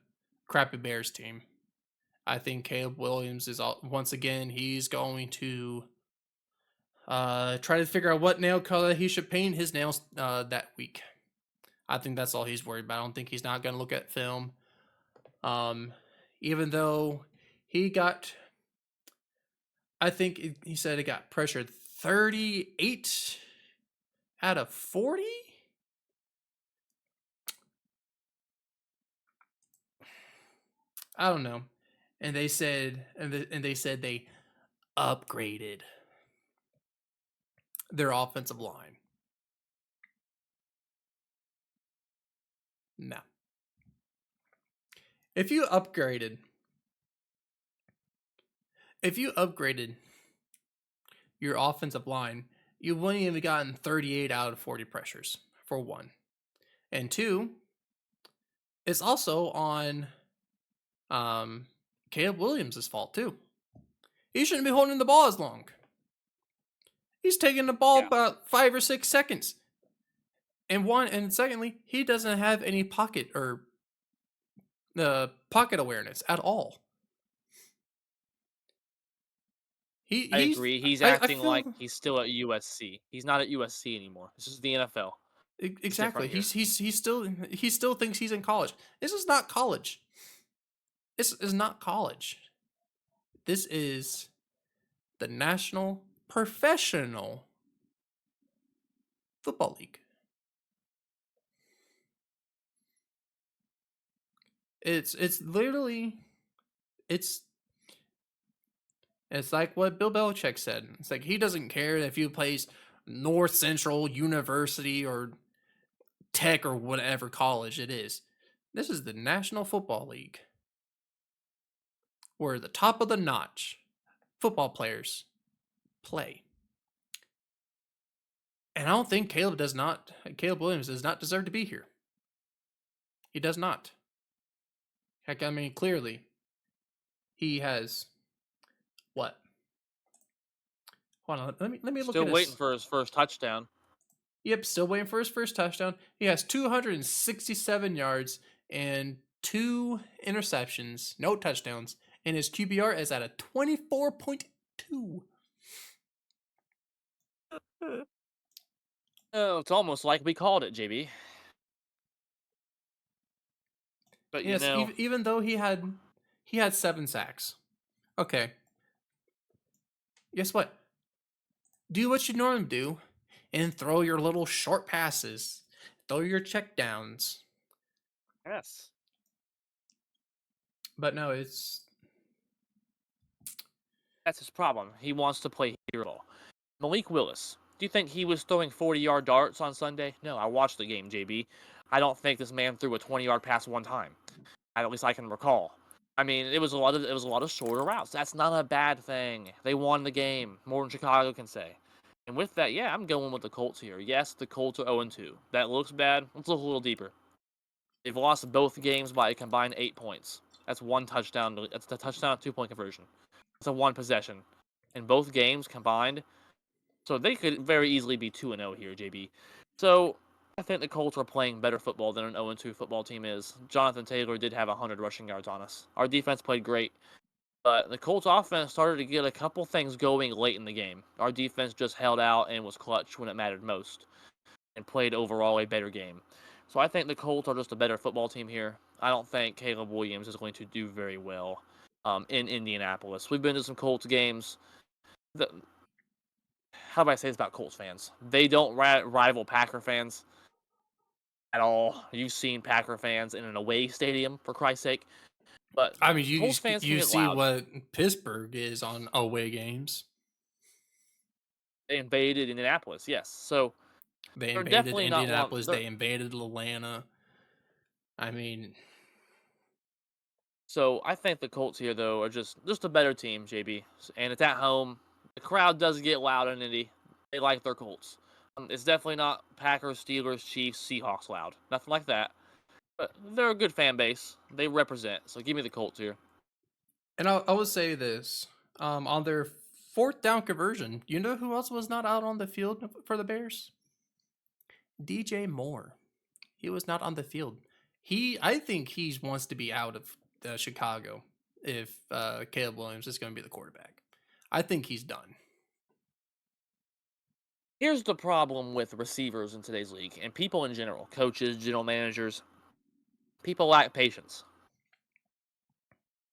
crappy Bears team. I think Caleb Williams is once again. He's going to try to figure out what nail color he should paint his nails that week. I think that's all he's worried about. I don't think he's not going to look at film. Um, even though he got, I think he said he got pressured 38 out of 40. I don't know. And they said, and they said they upgraded their offensive line. No. If you upgraded, if you upgraded your offensive line, you wouldn't even gotten 38 out of 40 pressures, for one. And two, it's also on Caleb Williams' fault too. He shouldn't be holding the ball as long. He's taking the ball
Yeah,
about 5 or 6 seconds. And secondly, he doesn't have any pocket or pocket awareness at all.
I
He's
agree. He's
I
acting like
feel
he's still at USC. He's not at USC anymore. This is the NFL. It's
exactly.
different here.
He still thinks he's in college. This is not college. This is not college. This is the National Professional Football League. It's literally it's it's like what Bill Belichick said. It's like he doesn't care if you plays North Central University or Tech or whatever college it is. This is the National Football League, where the top of the notch football players play. And I don't think Caleb Williams does not deserve to be here. He does not. Heck, I mean, clearly, he has what? Hold on, let me look
Still
at
waiting
his.
for his first touchdown.
Yep, still waiting for his first touchdown. He has 267 yards and 2 interceptions, no touchdowns, and his QBR is at a 24.2.
Oh, it's almost like we called it, JB. But you
Yes,
know,
even though he had 7 sacks. Okay, guess what? Do what you normally do and throw your little short passes. Throw your check downs.
yes.
But no, it's
That's his problem. He wants to play hero. Malik Willis. Do you think he was throwing 40-yard darts on Sunday? No, I watched the game, JB. I don't think this man threw a 20-yard pass one time. At least I can recall. I mean, it was a lot of shorter routes. That's not a bad thing. They won the game, more than Chicago can say. And with that, yeah, I'm going with the Colts here. Yes, the Colts are 0-2. That looks bad. Let's look a little deeper. They've lost both games by a combined 8 points. That's one touchdown. That's the touchdown 2-point conversion. It's a one possession. In both games combined, so they could very easily be 2-0 here, JB. So I think the Colts are playing better football than an 0-2 football team is. Jonathan Taylor did have 100 rushing yards on us. Our defense played great, but the Colts offense started to get a couple things going late in the game. Our defense just held out and was clutch when it mattered most and played overall a better game. So I think the Colts are just a better football team here. I don't think Caleb Williams is going to do very well in Indianapolis. We've been to some Colts games. The, how do I say this about Colts fans? They don't rival Packer fans at all. You've seen Packer fans in an away stadium, for Christ's sake. But
I mean
Colts fans can
you
get
see
loud.
what Pittsburgh is on away games.
They invaded Indianapolis, yes. So
They
they're
invaded
definitely not one.
Indianapolis. They invaded Atlanta. I mean,
So I think the Colts here, though, are just a better team, JB. And it's at home. The crowd does get loud in Indy. They like their Colts. It's definitely not Packers, Steelers, Chiefs, Seahawks loud. Nothing like that. But they're a good fan base. They represent. So give me the Colts here.
and I would say this on their fourth down conversion. You know who else was not out on the field for the Bears? DJ Moore. He was not on the field. I think he wants to be out of Chicago if Caleb Williams is going to be the quarterback. I think he's done.
Here's the problem with receivers in today's league and people in general, coaches, general managers. People lack patience.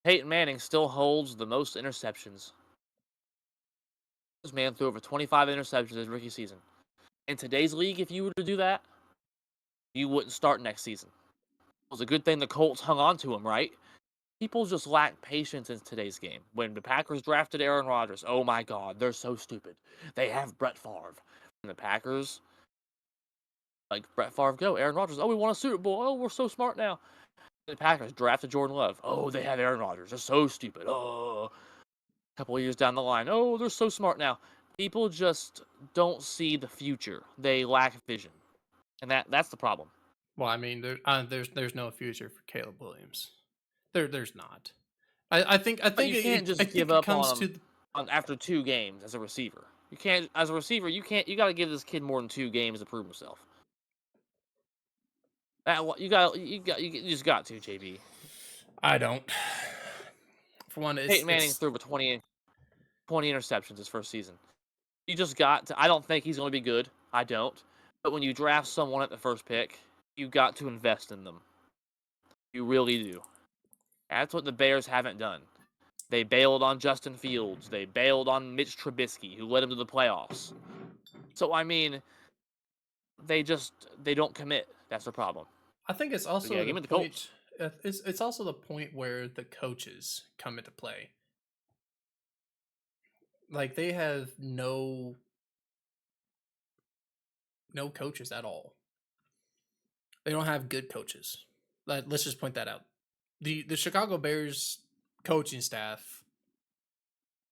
Peyton Manning still holds the most interceptions. This man threw over 25 interceptions his rookie season. In today's league, if you were to do that, you wouldn't start next season. It was a good thing the Colts hung on to him, right? People just lack patience in today's game. When the Packers drafted Aaron Rodgers, oh my God, they're so stupid. They have Brett Favre. And the Packers, like Brett Favre, go. Aaron Rodgers, oh, we won a Super Bowl. Oh, we're so smart now. The Packers drafted Jordan Love. Oh, they have Aaron Rodgers. They're so stupid. Oh, a couple of years down the line. Oh, they're so smart now. People just don't see the future. They lack vision, and that's the problem.
Well, I mean, there's no future for Caleb Williams. There's not. I
But you can't just give
think it
up
comes
on
to
him after 2 games as a receiver. You can't, as a receiver, you can't. You got to give this kid more than 2 games to prove himself. You just got to, JB.
I don't. For one,
Peyton Manning
it's
threw over 20 interceptions his first season. You just got to. I don't think he's going to be good. I don't. But when you draft someone at the first pick, you got to invest in them. You really do. That's what the Bears haven't done. They bailed on Justin Fields. They bailed on Mitch Trubisky, who led them to the playoffs. So I mean, they don't commit. That's the problem.
I think it's
But
also
yeah,
the
give me the Colts.
point. It's also the point where the coaches come into play. Like they have no coaches at all. They don't have good coaches. Let's just point that out. The Chicago Bears coaching staff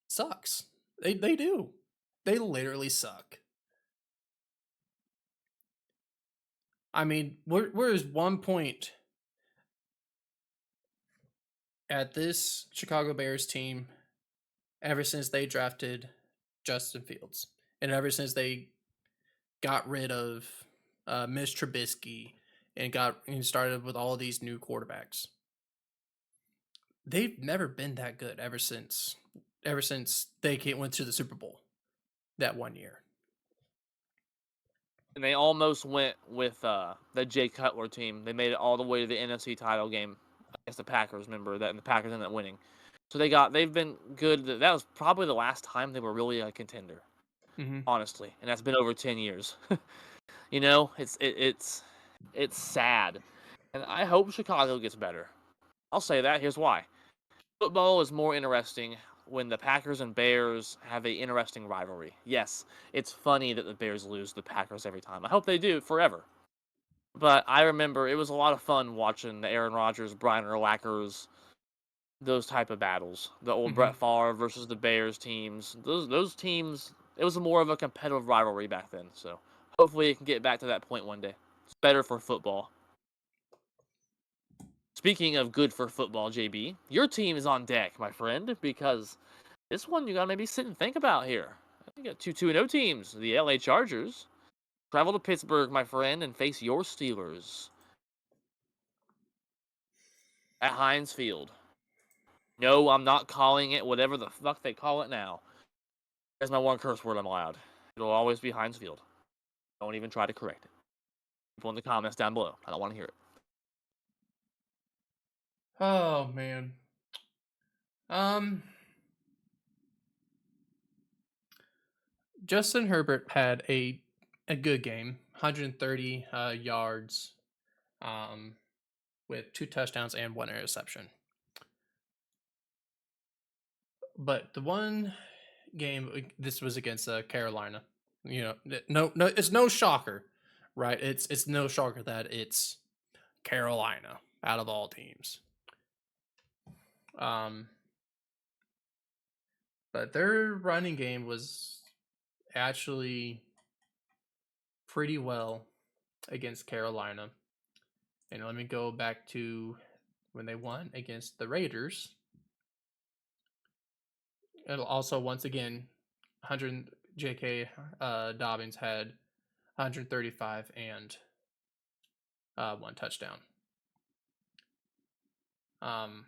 sucks. They do. They literally suck. I mean, where is one point at this Chicago Bears team ever since they drafted Justin Fields and ever since they got rid of Mitch Trubisky and started with all these new quarterbacks. They've never been that good ever since they went to the Super Bowl that one year.
And they almost went with the Jay Cutler team. They made it all the way to the NFC title game against the Packers. Remember that, and the Packers ended up winning. So they've been good. That was probably the last time they were really a contender,
Mm-hmm.
honestly, and that's been over 10 years. You know, it's sad, and I hope Chicago gets better. I'll say that. Here's why: football is more interesting when the Packers and Bears have a interesting rivalry. Yes, it's funny that the Bears lose to the Packers every time. I hope they do forever. But I remember it was a lot of fun watching the Aaron Rodgers, Brian Urlacher's, those type of battles. The old
Mm-hmm.
Brett Favre versus the Bears teams. Those teams. It was more of a competitive rivalry back then. So hopefully it can get back to that point one day. It's better for football. Speaking of good for football, JB, your team is on deck, my friend, because this one you gotta maybe sit and think about here. You got two 2-0 teams. The LA Chargers travel to Pittsburgh, my friend, and face your Steelers at Heinz Field. No, I'm not calling it whatever the fuck they call it now. That's my one curse word I'm allowed. It'll always be Heinz Field. Don't even try to correct it. People in the comments down below. I don't want to hear it.
Oh man. Um, Justin Herbert had a good game, 130 yards, um, with 2 touchdowns and 1 interception. But the one game this was against Carolina. No, it's no shocker, right? It's no shocker that it's Carolina out of all teams. Um, but their running game was actually pretty well against Carolina. And let me go back to when they won against the Raiders. And also, once again, 100 J.K. Dobbins had 135 and 1 touchdown. Um,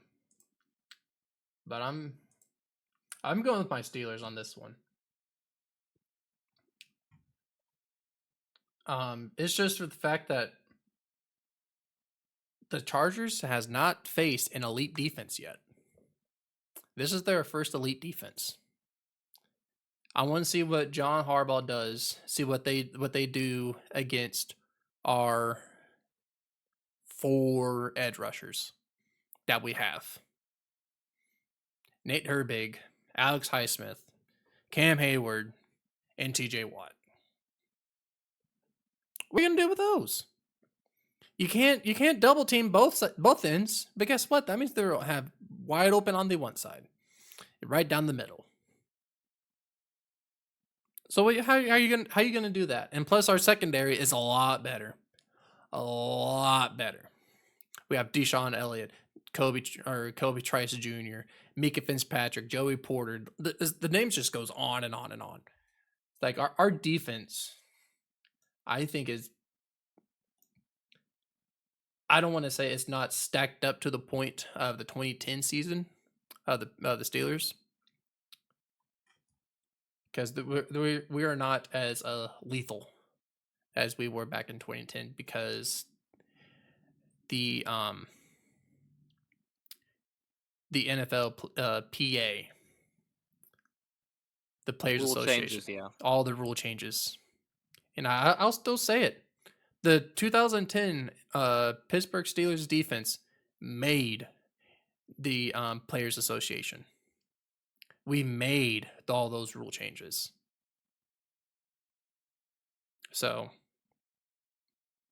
but I'm going with my Steelers on this one. It's just for the fact that the Chargers has not faced an elite defense yet. This is their first elite defense. I want to see what John Harbaugh does. See what they do against our 4 edge rushers that we have: Nate Herbig, Alex Highsmith, Cam Hayward, and T.J. Watt. What are you gonna do with those? You can't double team both ends. But guess what? That means they'll have wide open on the one side, right down the middle. So how are you gonna do that? And plus, our secondary is a lot better. We have Deshaun Elliott, Kobe Trice Jr., Mika Fitzpatrick, Joey Porter. The names just goes on and on and on. Like our defense, I think is. I don't want to say it's not stacked up to the point of the 2010 season of the Steelers, because we are not as lethal as we were back in 2010, because the NFL PA, the Players
Rule
Association,
changes, yeah.
all the rule changes, and I'll still say it. The 2010 Pittsburgh Steelers defense made the Players Association. We made all those rule changes. So,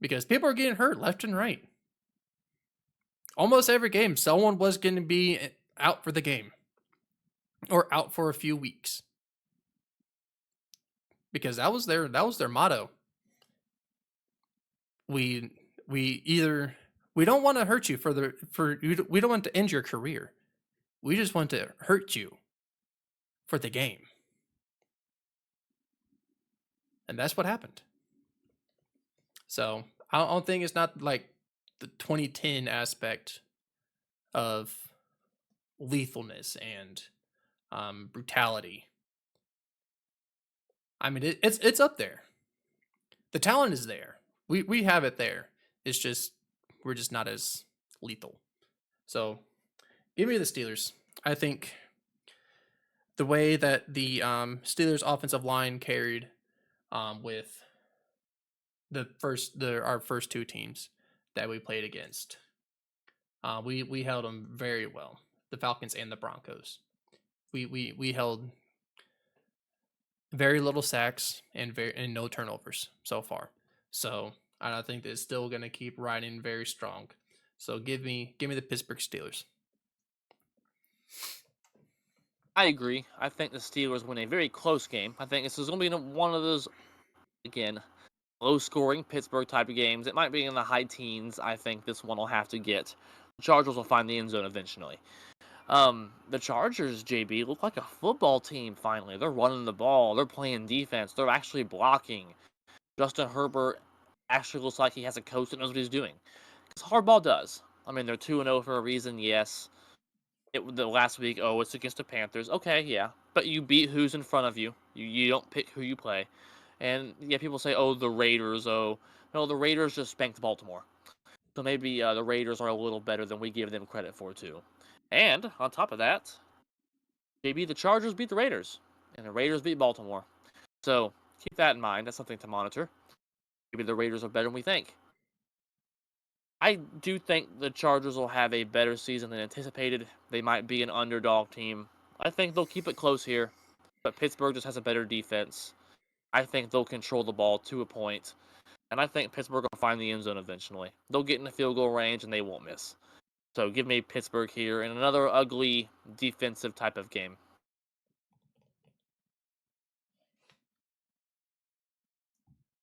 because people are getting hurt left and right. Almost every game, someone was going to be out for the game or out for a few weeks, because that was their motto. We don't want to hurt you we don't want to end your career. We just want to hurt you for the game. And that's what happened. So I don't think it's not like the 2010 aspect of lethalness and brutality. I mean, it's up there. The talent is there. We have it there. It's just we're just not as lethal. So give me the Steelers. I think the way that the Steelers offensive line carried with our first 2 teams that we played against, we held them very well. The Falcons and the Broncos. We held very little sacks and no turnovers so far. So I think that it's still going to keep riding very strong. So give me the Pittsburgh Steelers.
I agree. I think the Steelers win a very close game. I think this is going to be one of those, again, low-scoring Pittsburgh type of games. It might be in the high teens. I think this one will have to get. The Chargers will find the end zone eventually. The Chargers, JB, look like a football team finally. They're running the ball. They're playing defense. They're actually blocking. Justin Herbert actually looks like he has a coach that knows what he's doing. Because Harbaugh does. I mean, they're 2-0 for a reason, yes. The last week, it's against the Panthers. Okay, yeah. But you beat who's in front of you. You don't pick who you play. And, yeah, people say, the Raiders, No, the Raiders just spanked Baltimore. So maybe the Raiders are a little better than we give them credit for, too. And, on top of that, maybe the Chargers beat the Raiders. And the Raiders beat Baltimore. So, keep that in mind. That's something to monitor. Maybe the Raiders are better than we think. I do think the Chargers will have a better season than anticipated. They might be an underdog team. I think they'll keep it close here. But Pittsburgh just has a better defense. I think they'll control the ball to a point. And I think Pittsburgh will find the end zone eventually. They'll get in the field goal range and they won't miss. So give me Pittsburgh here in another ugly defensive type of game.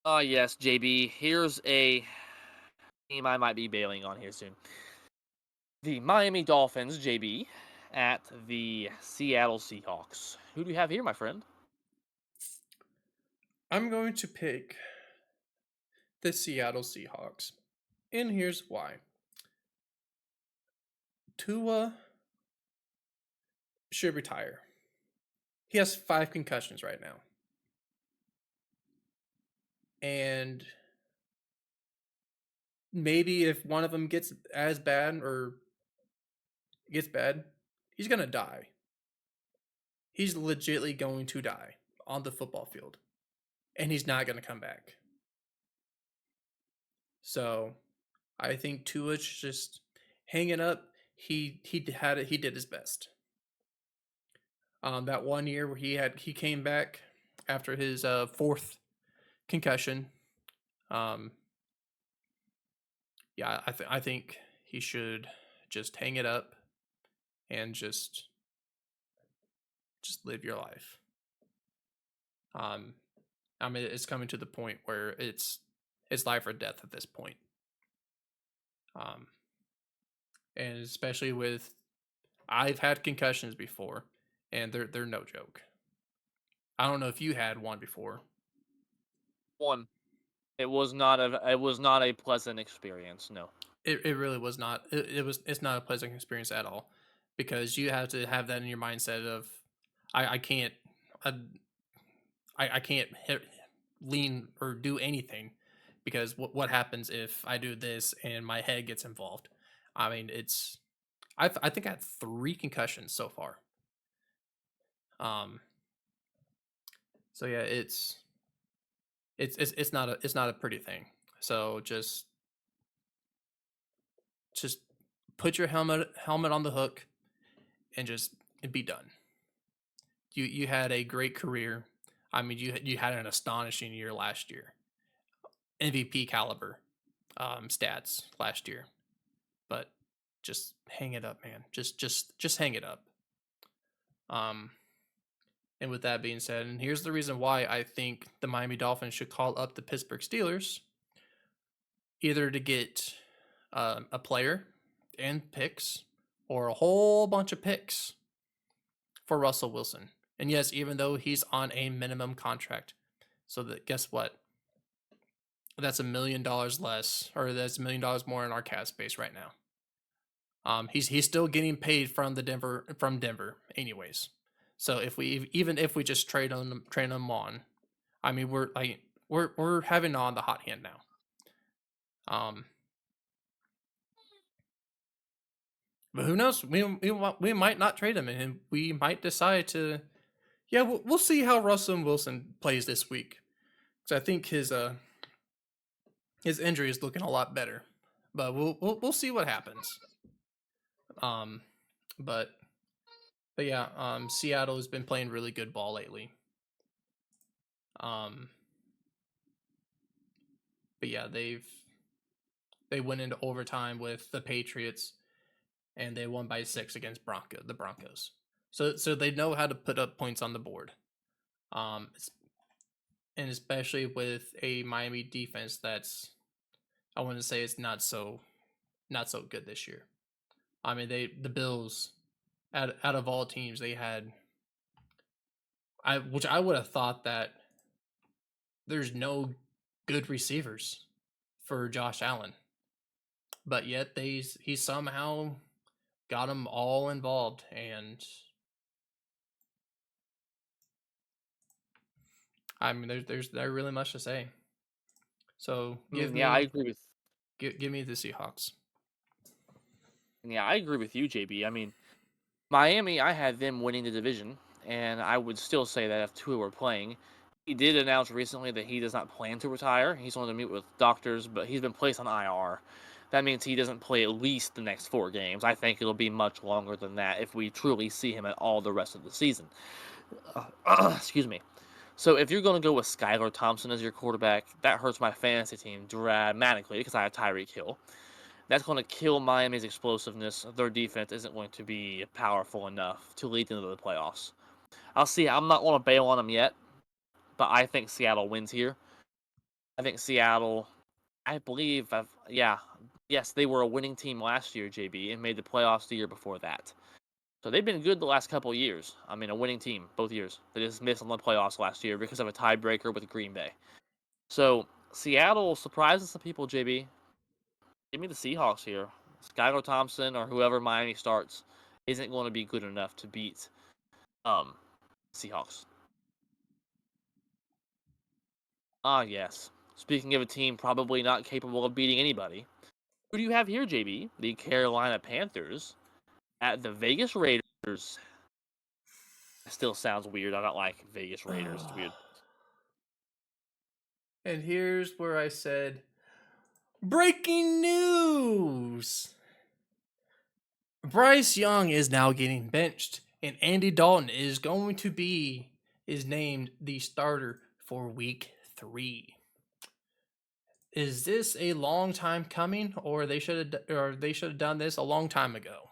Yes, JB. Here's a team I might be bailing on here soon. The Miami Dolphins, JB, at the Seattle Seahawks. Who do you have here, my friend?
I'm going to pick the Seattle Seahawks. And here's why. Tua should retire. He has 5 concussions right now. And maybe if one of them gets as bad or gets bad, he's gonna die. He's legitly going to die on the football field, and he's not gonna come back. So I think Tua just hanging up. He had it. He did his best. That one year where he came back after his fourth concussion. Um, yeah, I think he should just hang it up and just live your life. Um, I mean, it's coming to the point where it's life or death at this point. Um, and especially with I've had concussions before, and they're no joke. I don't know if you had one before.
One, it was not a pleasant experience. No.
It really was not. It's not a pleasant experience at all, because you have to have that in your mindset of I can't I, I can't lean or do anything because what happens if I do this and my head gets involved? I mean, I think I had 3 concussions so far. Um, so yeah, it's not a pretty thing. So just put your helmet on the hook and just be done. You had a great career. I mean, you had an astonishing year last year, MVP caliber stats last year. But just hang it up, man. Just hang it up. Um, and with that being said, and here's the reason why I think the Miami Dolphins should call up the Pittsburgh Steelers, either to get a player and picks, or a whole bunch of picks for Russell Wilson. And yes, even though he's on a minimum contract, so that guess what? That's $1 million less, or that's $1 million more in our cap space right now. He's still getting paid from Denver, anyways. So if we just trade him on, I mean we're having on the hot hand now. Um, but who knows? We might not trade him, and we might decide to. Yeah, we'll see how Russell Wilson plays this week. Because I think his injury is looking a lot better, but we'll see what happens. Um, but but yeah, Seattle has been playing really good ball lately. Um, but yeah, they went into overtime with the Patriots, and they won by 6 against the Broncos. So they know how to put up points on the board. Um, and especially with a Miami defense that's I want to say it's not so good this year. I mean the Bills out of all teams they had which I would have thought that there's no good receivers for Josh Allen, but yet he somehow got them all involved, and I mean there's really much to say. So
I mean, yeah, I agree with.
give me the Seahawks.
Yeah, I agree with you, JB. I mean, Miami, I had them winning the division, and I would still say that if Tua were playing. He did announce recently that he does not plan to retire. He's going to meet with doctors, but he's been placed on IR. That means he doesn't play at least the next 4 games. I think it'll be much longer than that if we truly see him at all the rest of the season. Excuse me. So if you're going to go with Skylar Thompson as your quarterback, that hurts my fantasy team dramatically because I have Tyreek Hill. That's going to kill Miami's explosiveness. Their defense isn't going to be powerful enough to lead into the playoffs. I'll see. I'm not going to bail on them yet, but I think Seattle wins here. I think Seattle, I believe, yeah, yes, they were a winning team last year, JB, and made the playoffs the year before that. So they've been good the last couple of years. I mean, a winning team both years. They just missed on the playoffs last year because of a tiebreaker with Green Bay. So Seattle surprises some people, JB. Give me the Seahawks here. Skylar Thompson or whoever Miami starts isn't going to be good enough to beat um Seahawks. Ah, yes. Speaking of a team probably not capable of beating anybody, Who do you have here, JB? The Carolina Panthers at the Vegas Raiders. Still sounds weird. I don't like Vegas Raiders. It's weird.
And here's where I said, breaking news! Bryce Young is now getting benched, and Andy Dalton is named the starter for week 3. Is this a long time coming, or they should have done this a long time ago?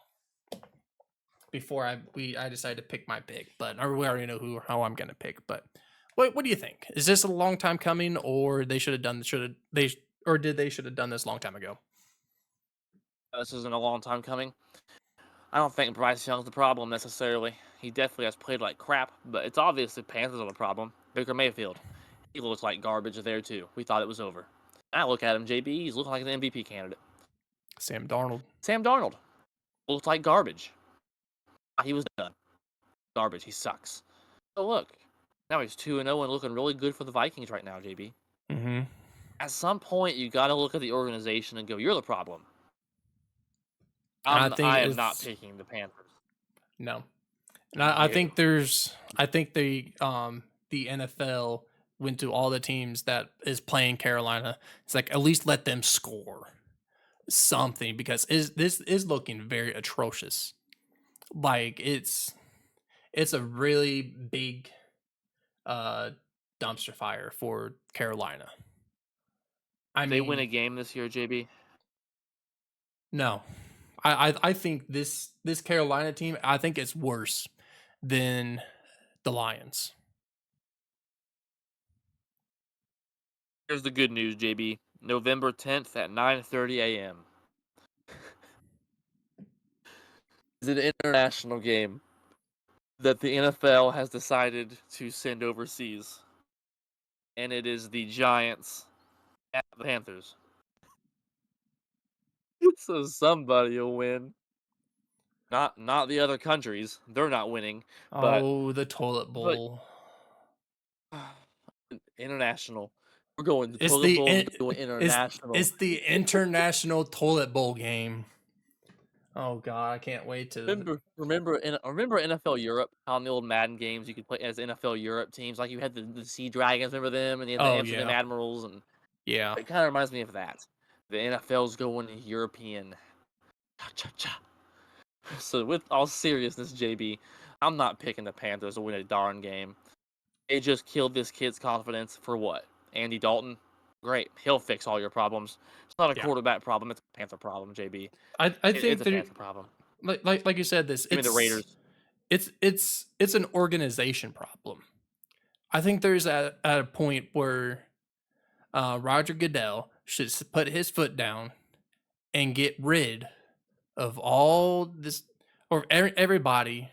Before I decided to pick my pick, but we already know how I'm gonna pick. But what do you think? Is this a long time coming, or they should have done did they should have done this a long time ago?
This isn't a long time coming. I don't think Bryce Young's the problem necessarily. He definitely has played like crap, but it's obvious the Panthers are the problem. Baker Mayfield, he looks like garbage there too. We thought it was over. I look at him, JB. He's looking like an MVP candidate.
Sam Darnold
Looks like garbage. He was done. Garbage. He sucks. So look, now he's 2-0 and looking really good for the Vikings right now, JB.
Mm-hmm.
At some point, you got to look at the organization and go, "You're the problem."
I
am not picking the Panthers.
No, and I think the NFL went to all the teams that is playing Carolina. It's like, at least let them score something, because this is looking very atrocious. Like, it's a really big dumpster fire for Carolina.
They win a game this year, JB?
No. I think this Carolina team, I think it's worse than the Lions.
Here's the good news, JB. November 10th at 9:30 a.m. is an international game that the NFL has decided to send overseas. And it is the Giants at the Panthers. So somebody will win. Not the other countries. They're not winning.
Oh, the toilet bowl.
International. We're going to
It's
toilet bowl. We're going international.
It's the international toilet bowl game. Oh God, I can't wait to
remember NFL Europe, how in the old Madden games you could play as NFL Europe teams. Like you had the Sea Dragons, remember them, and you had the Amsterdam Admirals, and
yeah,
it kind of reminds me of that. The NFL's going European. Cha-cha-cha. So with all seriousness, JB, I'm not picking the Panthers to win a darn game. They just killed this kid's confidence for what? Andy Dalton? Great. He'll fix all your problems. It's not a quarterback problem, it's a Panther problem, JB.
I think
it's a Panther problem.
Like you said,
Give me the Raiders.
It's an organization problem. I think there's at a point where Roger Goodell should put his foot down and get rid of all this, or everybody,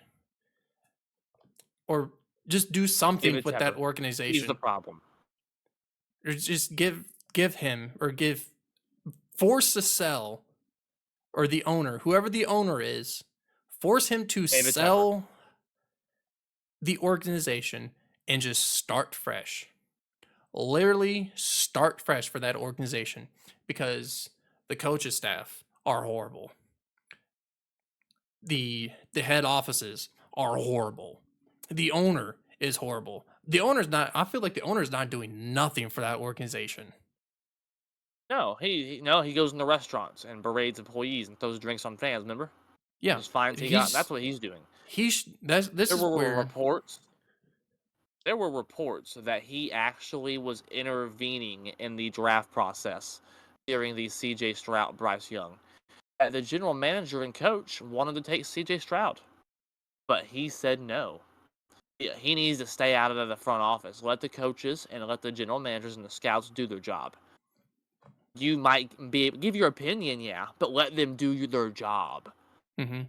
or just do something with that organization.
He's the problem.
Or just force the sell, or the owner, whoever the owner is, force him to sell the organization and just start fresh. Literally start fresh for that organization, because the coaching staff are horrible. The head offices are horrible. The owner is horrible. I feel like the owner's not doing nothing for that organization.
No, he goes in the restaurants and berates employees and throws drinks on fans, remember?
Yeah.
Those fines he got, that's what he's doing. There were reports that he actually was intervening in the draft process during the C.J. Stroud Bryce Young. The general manager and coach wanted to take C.J. Stroud, but he said no. He needs to stay out of the front office. Let the coaches and let the general managers and the scouts do their job. You might give your opinion, yeah, but let them do their job.
Mm-hmm.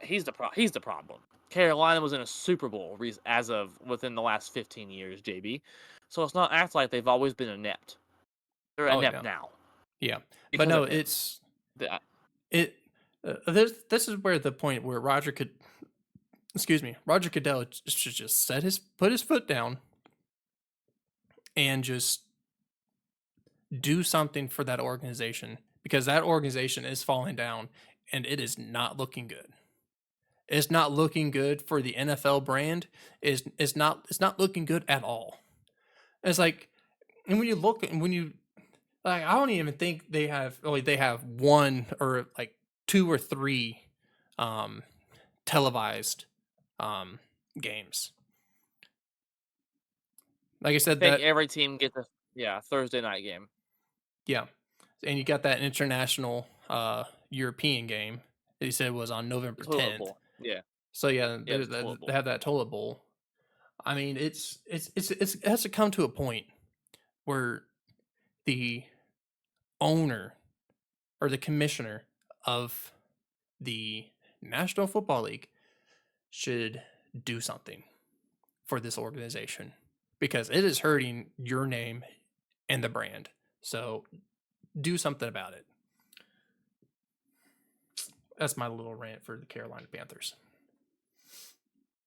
He's the problem. Carolina was in a Super Bowl as of within the last 15 years, JB. So it's not act like they've always been inept. They're inept now.
Yeah, but no, this is where the point where Roger Goodell should just put his foot down and just do something for that organization, because that organization is falling down and it is not looking good. It's not looking good for the NFL brand. It's not looking good at all. It's like, and when you look and when you like, I don't even think they have. Oh, they have one or like two or three um, televised um, games. Like I
I
said,
think
that
every team gets a Thursday night game.
yeah, and you got that international European game that you said was on
The
November
toilet
10th.
bowl. Yeah.
So yeah,
Yeah, the toilet
they
bowl.
have that toilet bowl. I mean, it has to come to a point where the owner or the commissioner of the National Football League should do something for this organization because it is hurting your name and the brand. So do something about it. That's my little rant for the Carolina Panthers.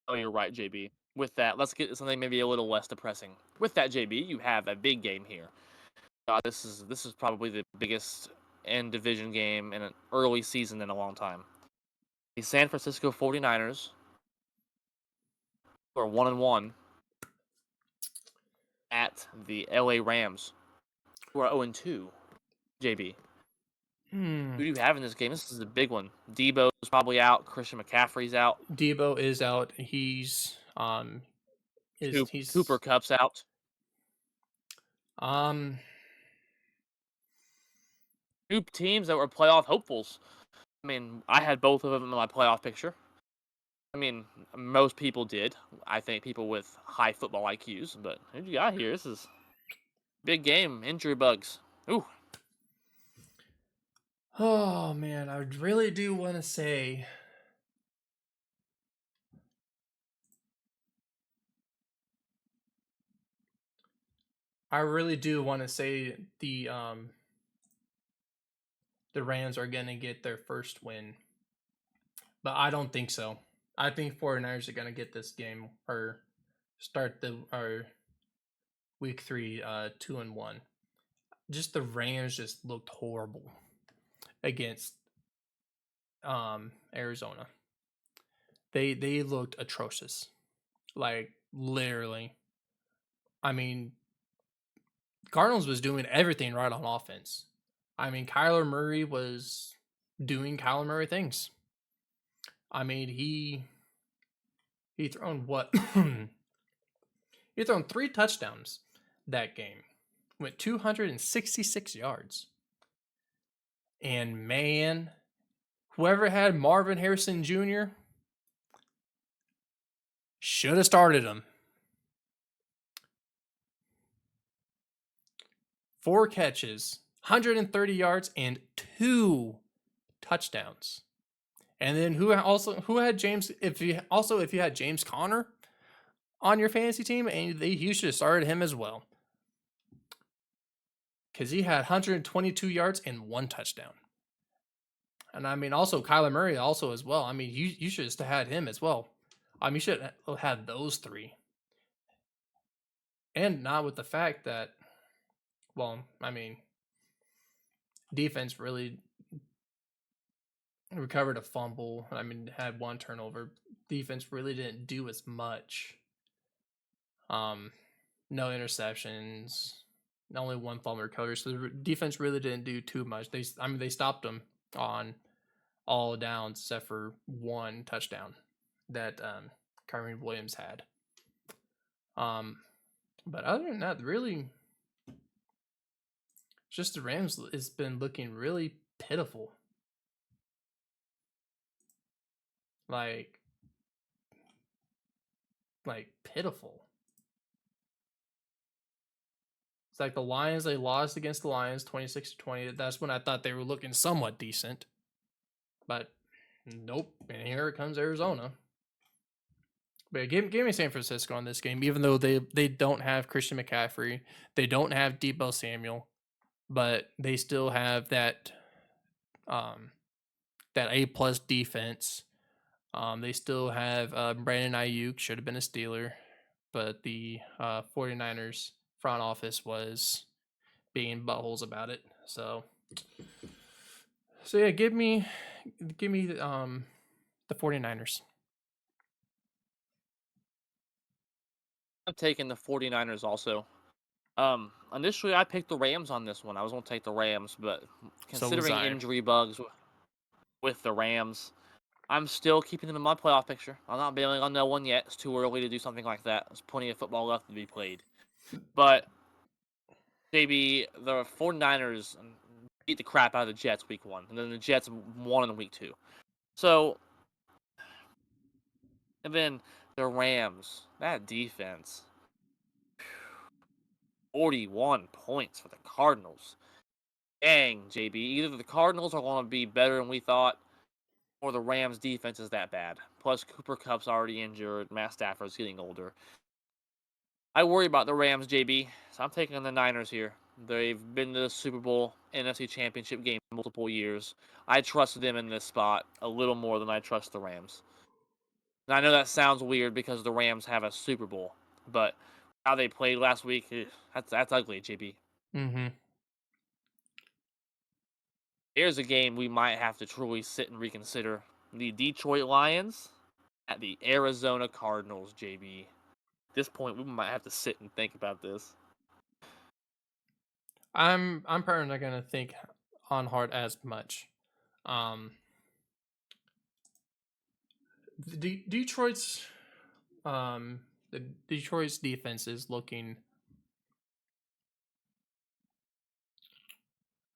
Oh, you're right, JB. With that, let's get something maybe a little less depressing. With that, JB, you have a big game here. This is probably the biggest end division game in an early season in a long time. The San Francisco 49ers are 1-1 at the LA Rams, who are 0-2. JB, who do you have in this game? This is a big one. Debo's probably out. Christian McCaffrey's out.
Debo is out.
Cooper
He's
Cup's out.
um
Two teams that were playoff hopefuls. I mean, I had both of them in my playoff picture. I mean, most people did. I think people with high football IQs. But who you got here? This is big game. Injury bugs. Ooh.
oh man, I really do want to say the Rams are going to get their first win. But I don't think so. I think 49ers are going to get this game or start the or week 3 2-1. Just the Rams just looked horrible against Arizona. They looked atrocious. Like literally. I mean, Cardinals was doing everything right on offense. I mean, Kyler Murray was doing Kyler Murray things. I mean, he thrown what? He thrown 3 touchdowns that game. Went 266 yards. And man, whoever had Marvin Harrison Jr. should have started him. 4 catches, 130 yards, and 2 touchdowns. And then who had James? If you had James Conner on your fantasy team, and you should have started him as well, because he had 122 yards and 1 touchdown. And I mean, also Kyler Murray also as well. I mean, you should have had him as well. I mean, you should have had those 3, and not with the fact that, well, I mean, defense really recovered a fumble. I mean, had 1 turnover. Defense really didn't do as much. No interceptions, only 1 fumble recovery. So the defense really didn't do too much. They stopped them on all downs except for 1 touchdown that Kyren Williams had. But other than that, really, just the Rams has been looking really pitiful. Like pitiful. It's like the Lions, they lost against the Lions 26-20. That's when I thought they were looking somewhat decent. But nope. And here it comes Arizona. But give me San Francisco on this game, even though they don't have Christian McCaffrey. They don't have Deebo Samuel. But they still have that A+ defense. They still have Brandon Ayuk, should have been a Steeler. But the 49ers front office was being buttholes about it. So So yeah, give me the 49ers.
I'm taking the 49ers also. Initially I picked the Rams on this one. I was gonna take the Rams, but
So was
considering
I.
injury bugs with the Rams, I'm still keeping them in my playoff picture. I'm not bailing on no one yet. It's too early to do something like that. There's plenty of football left to be played. But JB, the 49ers beat the crap out of the Jets week 1, and then the Jets won in week 2. So, and then the Rams, that defense, 41 points for the Cardinals. Dang, JB, either the Cardinals are going to be better than we thought, or the Rams defense is that bad. Plus, Cooper Kupp's already injured. Matt Stafford's getting older. I worry about the Rams, JB. So I'm taking the Niners here. They've been to the Super Bowl, NFC Championship game multiple years. I trust them in this spot a little more than I trust the Rams. And I know that sounds weird because the Rams have a Super Bowl, but how they played last week, that's ugly, JB.
Mm-hmm.
Here's a game we might have to truly sit and reconsider. The Detroit Lions at the Arizona Cardinals, JB. At this point, we might have to sit and think about this.
I'm probably not gonna think on hard as much. Um, Detroit's the Detroit's defense is looking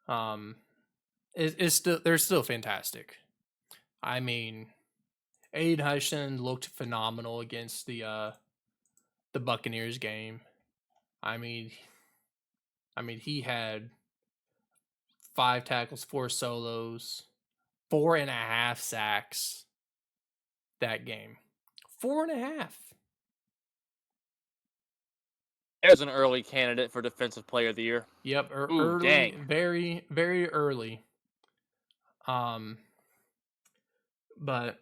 um is still they're still fantastic. I mean, Aiden Hutchinson looked phenomenal against the Buccaneers game. I mean, he had 5 tackles, 4 solos, 4.5 sacks that game. 4.5.
There's an early candidate for Defensive Player of the Year.
Yep,
Ooh,
early,
dang.
very, very early. Um, but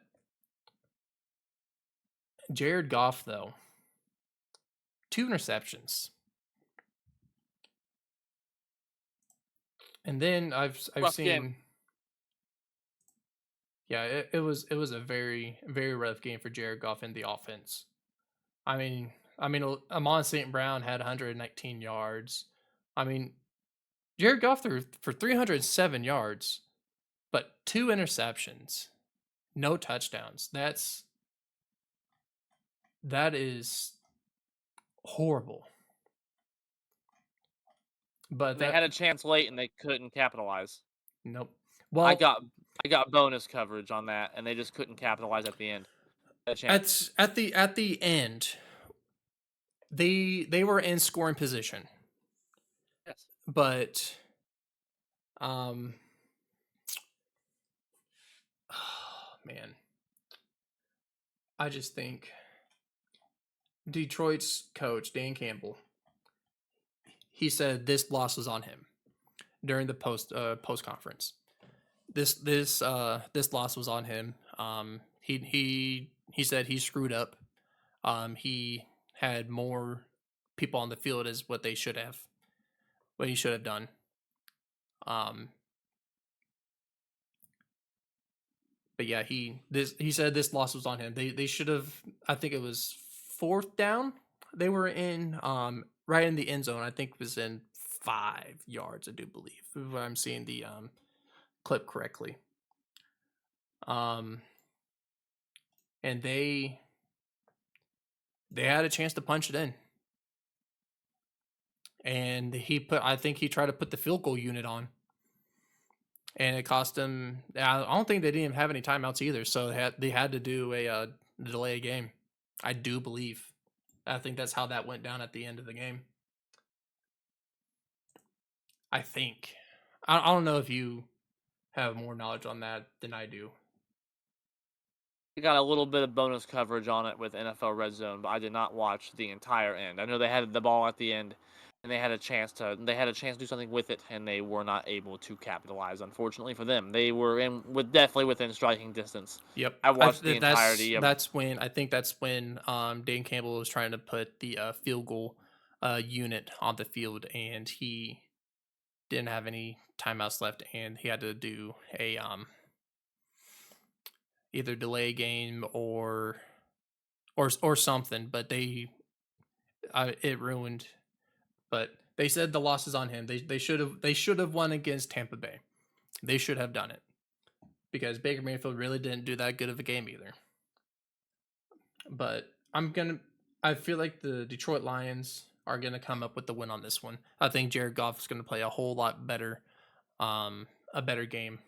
Jared Goff though, 2 interceptions, and then I've
Rough game.
seen, yeah, it was a very very rough game for Jared Goff in the offense. I mean, Amon St. Brown had 119 yards. I mean, Jared Goff threw for 307 yards, but 2 interceptions, no touchdowns. That is horrible. But
They
that
had a chance late and they couldn't capitalize.
nope.
I
Well,
got I got bonus coverage on that, and they just couldn't capitalize at the end. A chance.
at the end, they were in scoring position,
Yes.
but um, oh, man, I just think Detroit's coach Dan Campbell, he said this loss was on him during the post conference. This loss was on him. He said he screwed up. He had more people on the field as what he should have done. Um, but yeah, he said this loss was on him. They should have. I think it was fourth down. They were in right in the end zone. I think it was in 5 yards. I do believe if I'm seeing the clip correctly. Um, and they had a chance to punch it in, and I think he tried to put the field goal unit on, and it cost him. I don't think they didn't even have any timeouts either, so they had to do a delay a game. I do believe. I think that's how that went down at the end of the game. I think. I don't know if you have more knowledge on that than I do.
I got a little bit of bonus coverage on it with NFL Red Zone, but I did not watch the entire end. I know they had the ball at the end, and they had a chance to do something with it, and they were not able to capitalize. Unfortunately for them, they were definitely within striking distance.
Yep,
I watched the
that's
entirety of.
when I think that's when Dan Campbell was trying to put the field goal unit on the field, and didn't have any timeouts left, and he had to do a either delay game or something. But it ruined. But they said the loss is on him. They should have won against Tampa Bay. They should have done it because Baker Mayfield really didn't do that good of a game either. But I feel like the Detroit Lions are gonna come up with the win on this one. I think Jared Goff is gonna play a whole lot better, a better game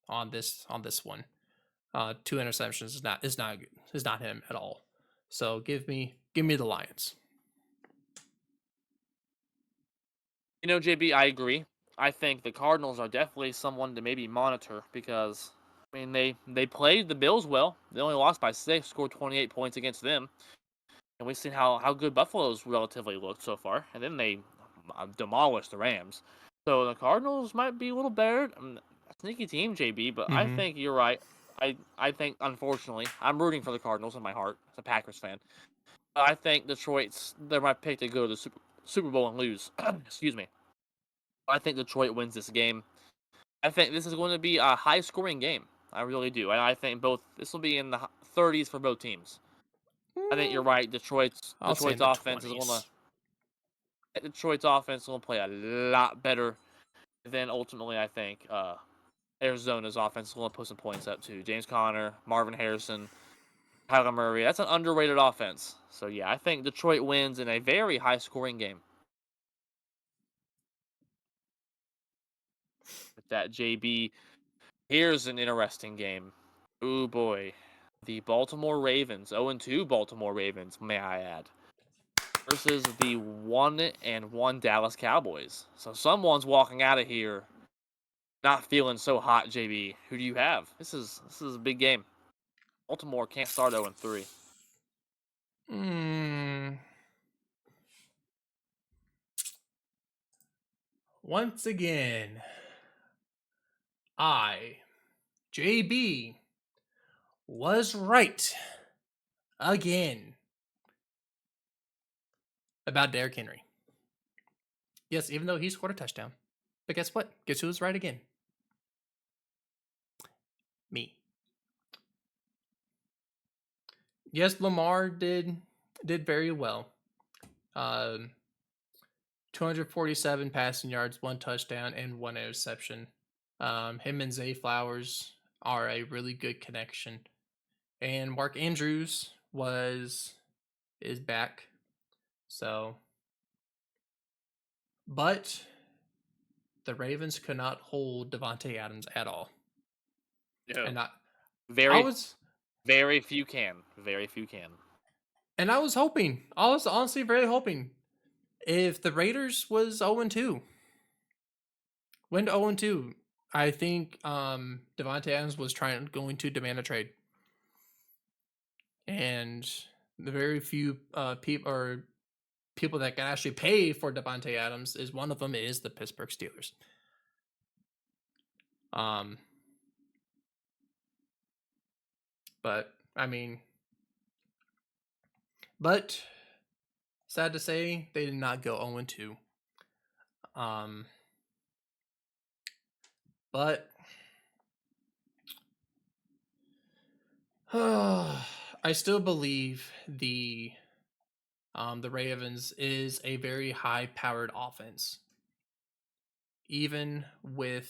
on this one. 2 interceptions is not him at all. So give me the Lions.
JB, I agree. I think the Cardinals are definitely someone to maybe monitor because, I mean, they played the Bills well. They only lost by 6, scored 28 points against them. And we've seen how good Buffalo's relatively looked so far. And then they demolished the Rams. So the Cardinals might be a little better. A sneaky team, JB, but I
Mm-hmm.
think you're right. I think, unfortunately, I'm rooting for the Cardinals in my heart as a Packers fan. I think they're my pick to go to the Super Bowl and lose. Excuse me. I think Detroit wins this game. I think this is going to be a high-scoring game. I really do. And I think this will be in the 30s for both teams. I think you're right.
I'll say in
Detroit's
the
offense is going to
20s.
Detroit's offense is going to play a lot better than ultimately I think Arizona's offense is going to put some points up too. James Conner, Marvin Harrison, Kyler Murray. That's an underrated offense. So yeah, I think Detroit wins in a very high-scoring game. With that, JB, here's an interesting game. Ooh boy. The Baltimore Ravens, 0-2 Baltimore Ravens, may I add, versus the 1-1 Dallas Cowboys. So someone's walking out of here not feeling so hot, JB. Who do you have? This is a big game. Baltimore can't start 0-3.
Once again, JB, was right again about Derrick Henry. Yes, even though he scored a touchdown. But guess what? Guess who was right again? Me. Yes, Lamar did very well. 247 passing yards, 1 touchdown, and 1 interception. Him and Zay Flowers are a really good connection. And Mark Andrews is back. So, but the Ravens could not hold Devontae Adams at all.
No.
And I
Very
was
very few can. Very few can.
and I was hoping. I was honestly very hoping if the Raiders was 0-2. Went 0-2. I think Devontae Adams was going to demand a trade. And the very few people that can actually pay for Devontae Adams is one of them is the Pittsburgh Steelers. But I mean, but sad to say they did not go 0-2. But I still believe the Ravens is a very high powered offense. Even with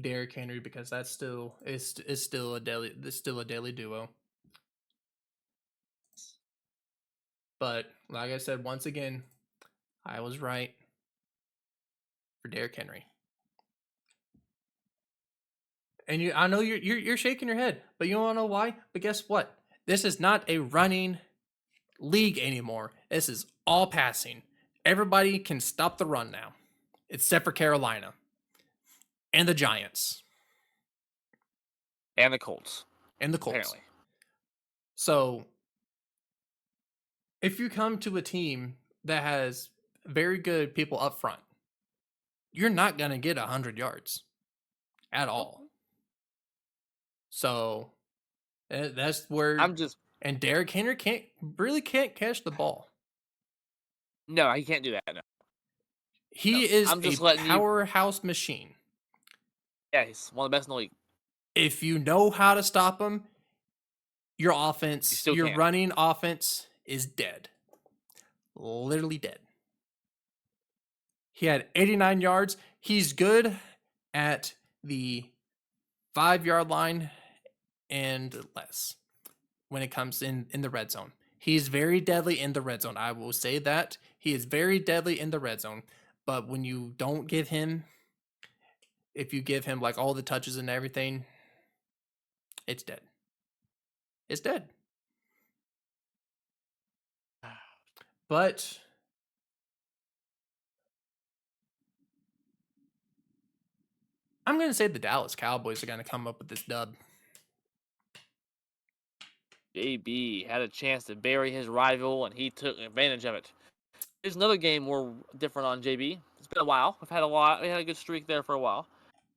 Derrick Henry, because that's still is still a daily duo. But like I said, once again, I was right for Derrick Henry. And I know you're shaking your head, but you don't know why. But guess what? This is not a running league anymore. This is all passing. Everybody can stop the run now, except for Carolina and the Giants
And the Colts.
and the Colts.
Apparently.
So if you come to a team that has very good people up front, you're not going to get 100 yards at all. So that's where and Derrick Henry can't catch the ball.
No, he can't do that. No.
He is
I'm
a
just letting you.
powerhouse machine.
Yeah, he's one of the best in the league.
If you know how to stop him, your
You
offense,
still
your
can't.
running offense is dead. Literally dead. He had 89 yards. He's good at the 5 yard line and less when it comes in the red zone. He's very deadly in the red zone. I will say that. He is very deadly in the red zone. But when you don't give him, if you give him like all the touches and everything, it's dead. It's dead. But I'm going to say the Dallas Cowboys are going to come up with this dub.
JB had a chance to bury his rival, and he took advantage of it. Here's another game we're different on JB. It's been a while. We've had a lot. We had a good streak there for a while.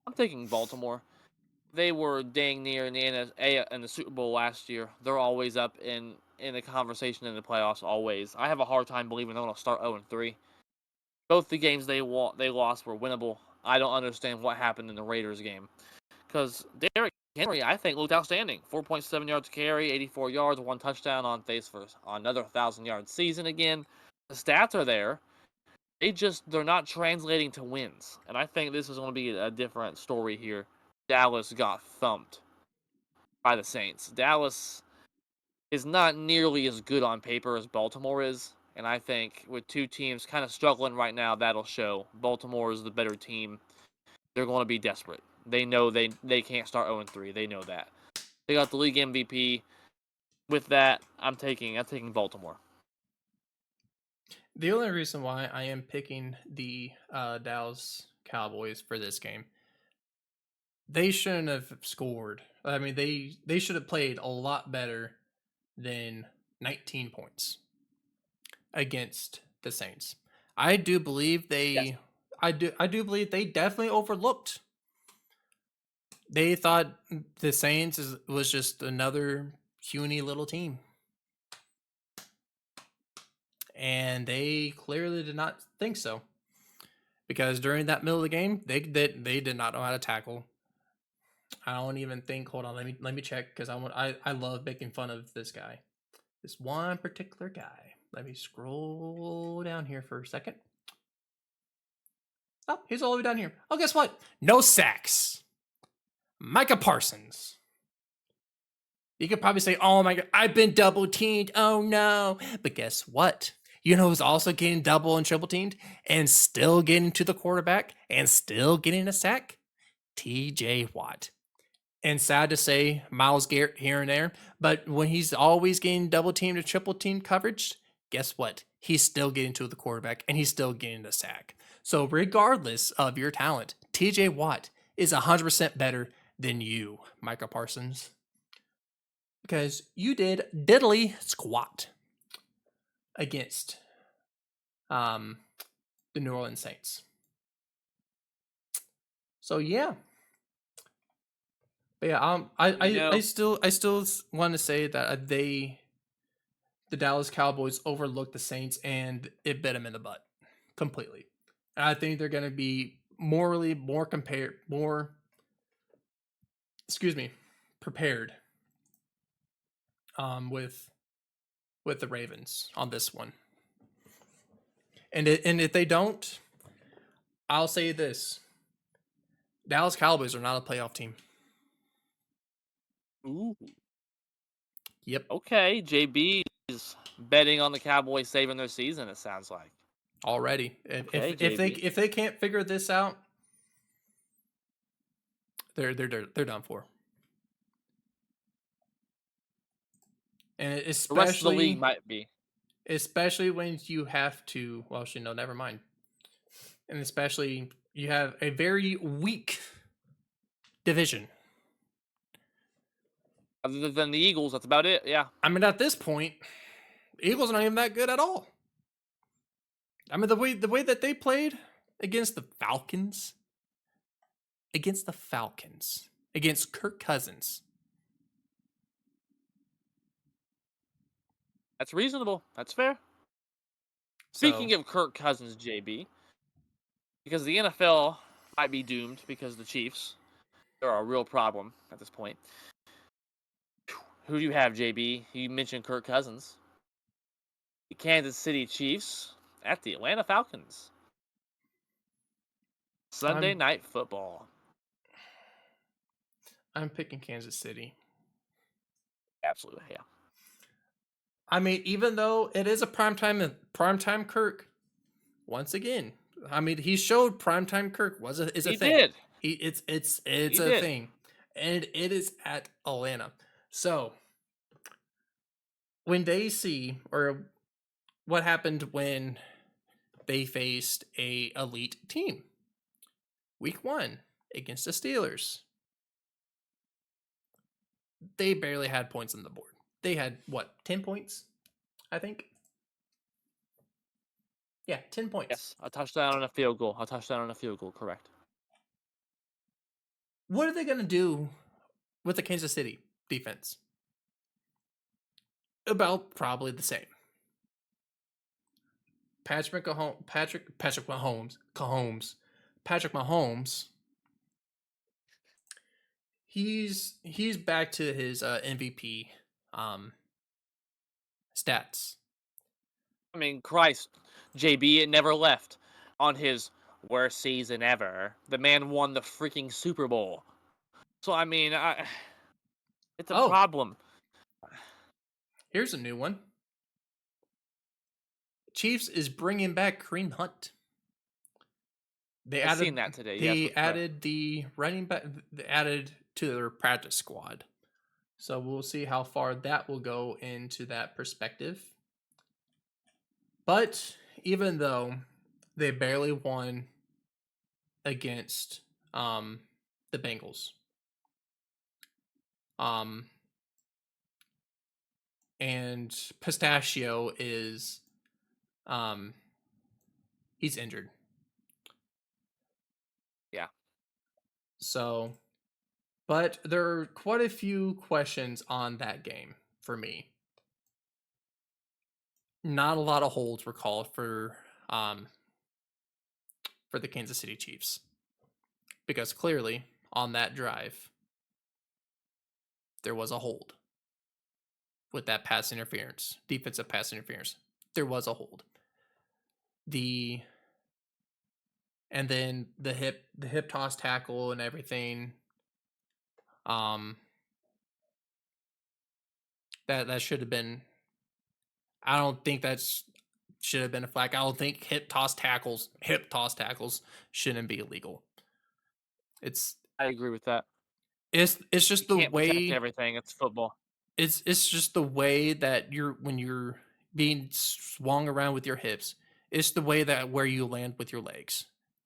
I'm taking Baltimore. They were dang near in the Super Bowl last year. They're always up in the conversation in the playoffs. Always. I have a hard time believing they're going to start 0-3. Both the games they lost were winnable. I don't understand what happened in the Raiders game because Derrick Henry, I think, looked outstanding. 4.7 yards to carry, 84 yards, one touchdown on pace for another 1,000-yard season again. The stats are there. They're not translating to wins, and I think this is going to be a different story here. Dallas got thumped by the Saints. Dallas is not nearly as good on paper as Baltimore is, and I think with two teams kind of struggling right now, that'll show. Baltimore is the better team. They're going to be desperate. They know they can't start 0-3. They know that. They got the league MVP. With that, I'm taking Baltimore.
The only reason why I am picking the Dallas Cowboys for this game, they shouldn't have scored. I mean, they should have played a lot better than 19 points against the Saints. I do believe
Yes.
I do believe they definitely overlooked. They thought the Saints was just another puny little team. And they clearly did not think so. Because during that middle of the game, they did not know how to tackle. I don't even think. Hold on, let me check because I love making fun of this guy, this one particular guy. Let me scroll down here for a second. Oh, he's all the way down here. Oh, guess what? No sacks. Micah Parsons. You could probably say, "Oh my god, I've been double teamed." Oh no! But guess what? You know who's also getting double and triple teamed and still getting to the quarterback and still getting a sack? T.J. Watt. And sad to say, Miles Garrett here and there, but when he's always getting double teamed or triple teamed coverage, guess what? He's still getting to the quarterback and he's still getting the sack. So regardless of your talent, TJ Watt is 100% better than you, Micah Parsons. Because you did diddly squat against the New Orleans Saints. So yeah. But yeah, I still want to say that the Dallas Cowboys overlooked the Saints and it bit them in the butt completely. And I think they're going to be morally prepared with the Ravens on this one. And if they don't, I'll say this. Dallas Cowboys are not a playoff team.
Ooh.
Yep.
Okay, JB is betting on the Cowboys saving their season. It sounds like
Already.
Okay,
If they can't figure this out, they're done for. And
the rest of the league might be.
especially when you have to, well, actually, no, never mind. And especially you have a very weak division.
Other than the Eagles, that's about it. Yeah.
I mean, at this point, Eagles are not even that good at all. I mean, the way that they played against the Falcons, against Kirk Cousins.
That's reasonable. That's fair.
So
Speaking of Kirk Cousins, JB, because the NFL might be doomed because the Chiefs are a real problem at this point. Who do you have, JB? You mentioned Kirk Cousins. The Kansas City Chiefs at the Atlanta Falcons. Sunday night football.
I'm picking Kansas City.
Absolutely, yeah.
I mean, even though it is a primetime Kirk, once again, I mean, he showed primetime Kirk is a
He
thing.
did.
It's
He
a
did.
thing, and it is at Atlanta. So when they see, or what happened when they faced a elite team, week 1 against the Steelers, they barely had points on the board. They had what, 10 points, I think. Yeah, 10 points.
Yes, a touchdown and a field goal. Correct.
What are they going to do with the Kansas City defense? About probably the same. Patrick Mahomes. He's back to his MVP stats.
I mean, Christ, JB, it never left. On his worst season ever, the man won the freaking Super Bowl. So I mean, it's a problem.
Here's a new one. Chiefs is bringing back Kareem Hunt.
I've seen that today.
They added the running back. They added to their practice squad. So we'll see how far that will go into that perspective. But even though they barely won against the Bengals, and Pistachio is he's injured.
Yeah.
So, but there are quite a few questions on that game for me. Not a lot of holds were called for the Kansas City Chiefs, because clearly on that drive there was a hold with that pass interference, defensive pass interference. There was a hold. And then the hip toss tackle and everything. That should have been. I don't think should have been a flag. I don't think hip toss tackles shouldn't be illegal.
I agree with that.
It's just the way
everything. It's football.
It's just the way that when you're being swung around with your hips. It's the way that where you land with your legs.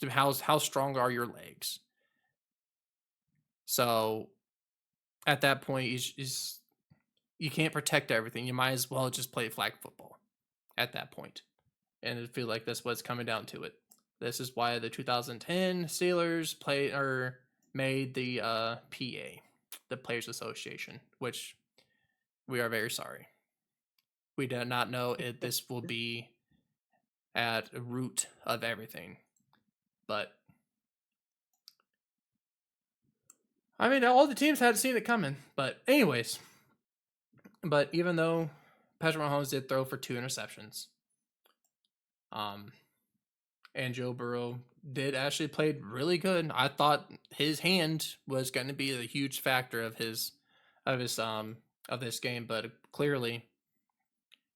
How strong are your legs? So at that point, you can't protect everything. You might as well just play flag football at that point. And I feel like that's what's coming down to it. This is why the 2010 Steelers made the PA, the Players Association, which we are very sorry. We did not know this will be at the root of everything. But I mean, all the teams had seen it coming. But anyways, even though Patrick Mahomes did throw for 2 interceptions, and Joe Burrow did actually played really good. I thought his hand was going to be a huge factor of this game, but clearly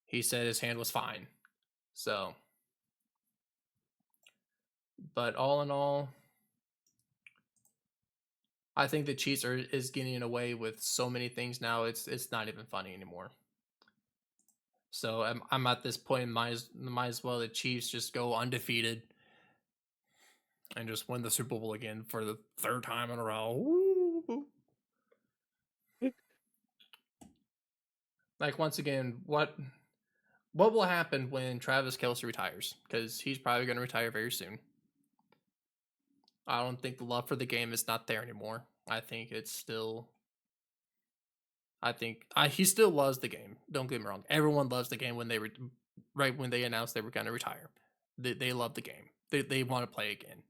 he said his hand was fine. So, but all in all, I think the Chiefs is getting away with so many things now. It's not even funny anymore. So I'm at this point, might as well the Chiefs just go undefeated and just win the Super Bowl again for the 3rd time in a row. Woo! Like, once again, what will happen when Travis Kelce retires? Because he's probably going to retire very soon. I don't think the love for the game is not there anymore. I think it's still. He still loves the game. Don't get me wrong. Everyone loves the game when when they announced they were going to retire. They love the game. They want to play again.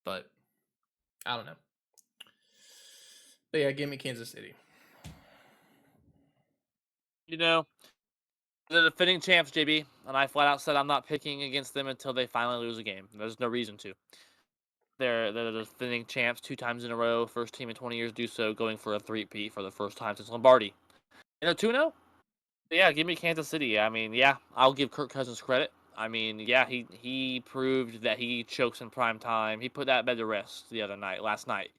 but I don't know. But yeah, give me Kansas City.
You know, the defending champs, JB, and I flat out said I'm not picking against them until they finally lose a game. There's no reason to. They're the defending champs 2 times in a row, first team in 20 years to do so, going for a three-peat for the first time since Lombardi. 2-0? Yeah, give me Kansas City. I mean, yeah, I'll give Kirk Cousins credit. I mean, yeah, he proved that he chokes in prime time. He put that bed to rest last night,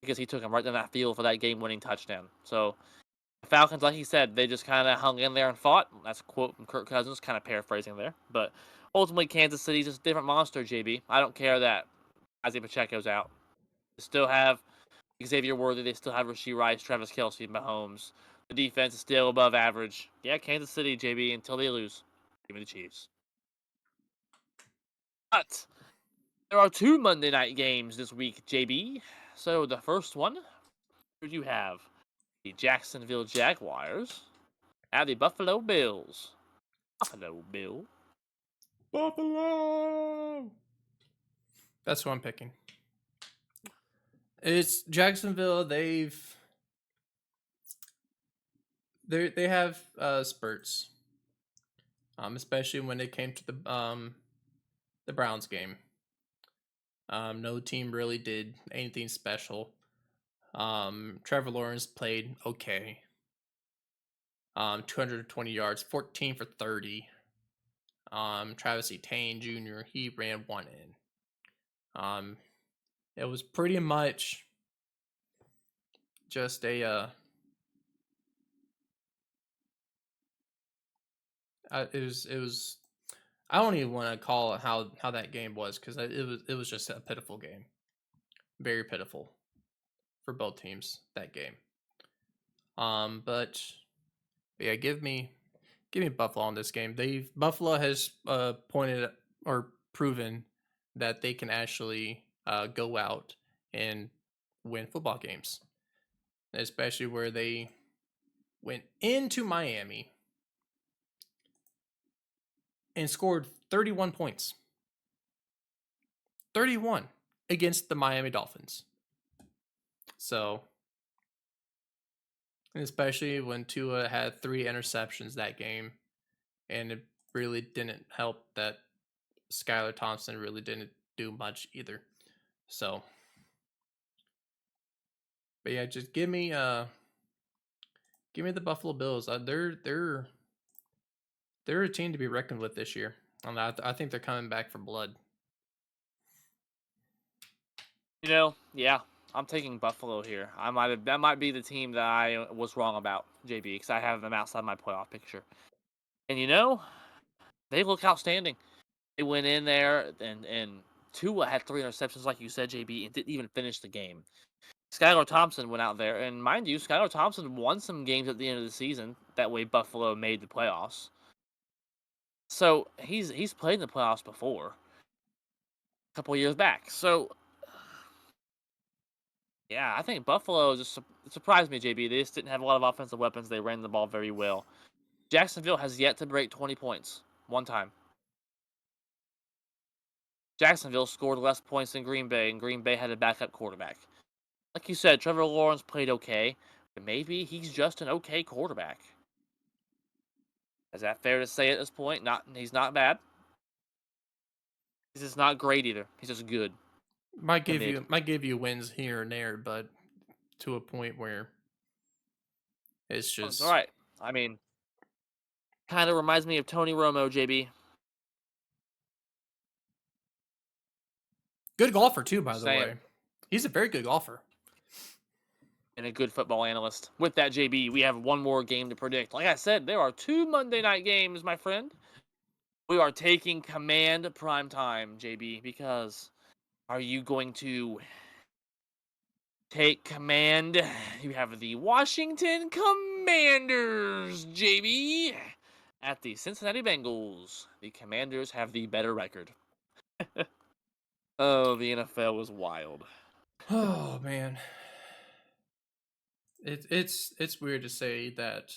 because he took him right down that field for that game-winning touchdown. So the Falcons, like he said, they just kind of hung in there and fought. That's a quote from Kirk Cousins, kind of paraphrasing there. But ultimately, Kansas City's just a different monster, JB. I don't care that Isaiah Pacheco's out. They still have Xavier Worthy. They still have Rashee Rice, Travis Kelce, Mahomes. The defense is still above average. Yeah, Kansas City, JB, until they lose. Give me the Chiefs. But there are 2 Monday night games this week, JB. So the first one, who do you have? The Jacksonville Jaguars at the Buffalo Bills. Buffalo Bill.
Buffalo. That's who I'm picking. It's Jacksonville. They have spurts, especially when it came to the Browns game. No team really did anything special. Trevor Lawrence played okay. 220 yards, 14 for 30. Travis Etienne Jr. he ran one in. It was pretty much just a it was I don't even want to call it how that game was, because it was just a pitiful game, very pitiful for both teams that game. But yeah, give me Buffalo on this game. Buffalo has pointed or proven that they can actually go out and win football games, especially where they went into Miami and scored 31 points. 31 against the Miami Dolphins. So, especially when Tua had 3 interceptions that game, and it really didn't help that Skylar Thompson really didn't do much either. So, but yeah, just give me the Buffalo Bills. They're a team to be reckoned with this year. And I think they're coming back for blood.
Yeah, I'm taking Buffalo here. That might be the team that I was wrong about, JB, because I have them outside my playoff picture. And they look outstanding. They went in there and Tua had 3 interceptions, like you said, JB, and didn't even finish the game. Skylar Thompson went out there, and mind you, Skylar Thompson won some games at the end of the season. That way, Buffalo made the playoffs. So he's played in the playoffs before, a couple years back. So yeah, I think Buffalo just surprised me, JB. They just didn't have a lot of offensive weapons. They ran the ball very well. Jacksonville has yet to break 20 points one time. Jacksonville scored less points than Green Bay, and Green Bay had a backup quarterback. Like you said, Trevor Lawrence played okay, but maybe he's just an okay quarterback. Is that fair to say at this point? He's not bad. He's just not great either. He's just good.
Might give you wins here and there, but to a point where it's
It's all
just
right. I mean, kind of reminds me of Tony Romo, JB.
good golfer too, by
Just
the
saying.
way. He's a very good golfer.
And a good football analyst. With that, JB, we have one more game to predict. Like I said, there are 2 Monday night games, my friend. We are taking command prime time, JB, because are you going to take command? You have the Washington Commanders, JB, at the Cincinnati Bengals. The Commanders have the better record. Oh, the NFL was wild.
Oh man, it's weird to say that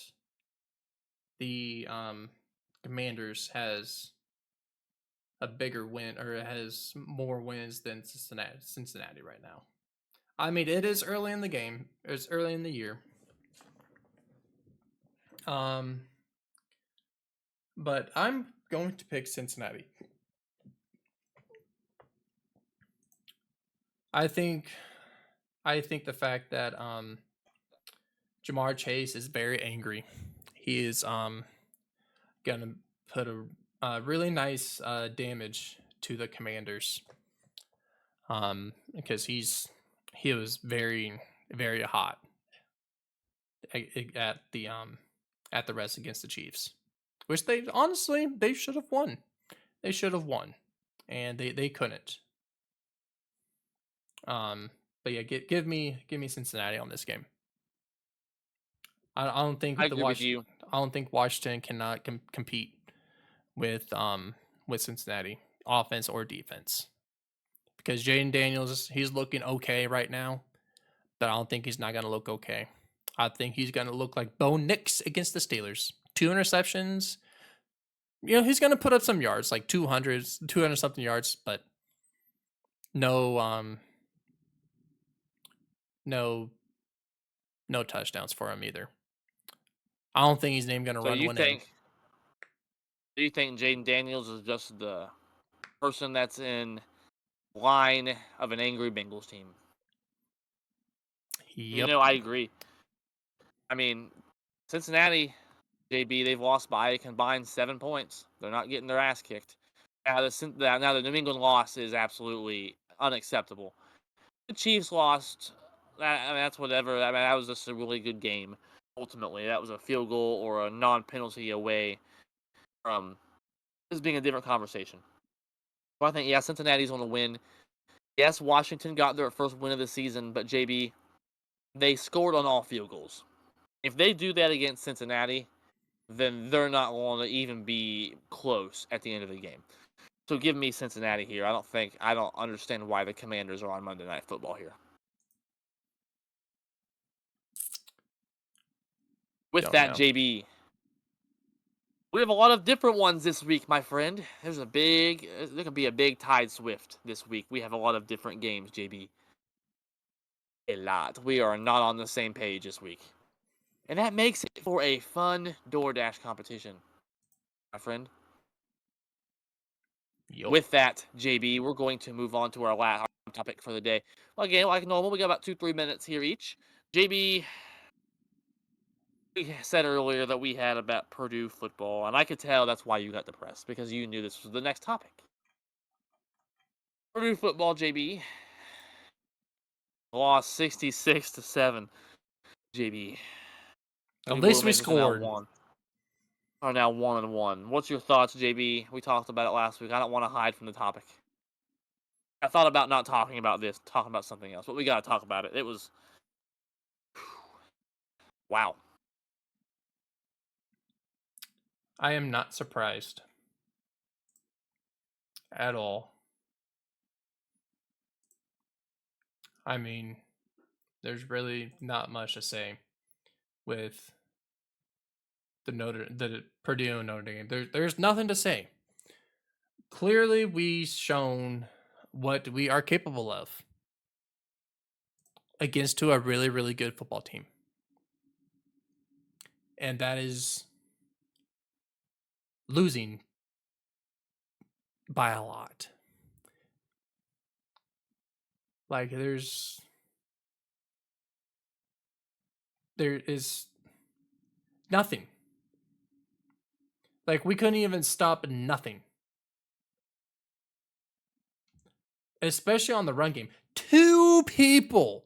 the Commanders has a bigger win or has more wins than Cincinnati right now. I mean, it is early in the game. It's early in the year. But I'm going to pick Cincinnati. I think the fact that Jamar Chase is very angry. He is gonna put a really nice damage to the Commanders. Because he was very very hot at the rest against the Chiefs, which they honestly they should have won. They should have won, and they couldn't. But yeah, give me Cincinnati on this game. I don't think
I agree with you.
I don't think Washington cannot compete with Cincinnati offense or defense, because Jaden Daniels, he's looking okay right now, but I don't think he's not gonna look okay. I think he's gonna look like Bo Nix against the Steelers. 2 interceptions. You know, he's gonna put up some yards, like 200 something yards, but no no touchdowns for him either. I don't think he's even gonna
So
run
you
one in.
think do you think Jaden Daniels is just the person that's in line of an angry Bengals team? You
Yep.
know, I agree. I mean, Cincinnati, JB, they've lost by a combined 7 points. They're not getting their ass kicked. Now the New England loss is absolutely unacceptable. The Chiefs lost. I mean, that's whatever. I mean, that was just a really good game. Ultimately, that was a field goal or a non-penalty away from this being a different conversation. So I think, yeah, Cincinnati's going to win. Yes, Washington got their first win of the season, but JB, they scored on all field goals. If they do that against Cincinnati, then they're not going to even be close at the end of the game. So give me Cincinnati here. I don't understand why the Commanders are on Monday Night Football here. With that, JB, we have a lot of different ones this week, my friend. There could be a big tide swift this week. We have a lot of different games, JB. A lot. We are not on the same page this week. And that makes it for a fun DoorDash competition, my friend.
Yep.
With that, JB, we're going to move on to our last topic for the day. Again, like normal, we got about 2-3 minutes here each. JB, we said earlier that we had about Purdue football, and I could tell that's why you got depressed, because you knew this was the next topic. Purdue football, JB, lost 66-7. JB,
At least we scored.
Are now 1-1. What's your thoughts, JB? We talked about it last week. I don't want to hide from the topic. I thought about not talking about this, talking about something else, but we got to talk about it. It was wow.
I am not surprised at all. I mean, there's really not much to say with the Purdue and Notre Dame. There's nothing to say. Clearly, we've shown what we are capable of against a really really good football team, and that is losing by a lot. Like there is nothing. Like we couldn't even stop nothing. Especially on the run game. 2 people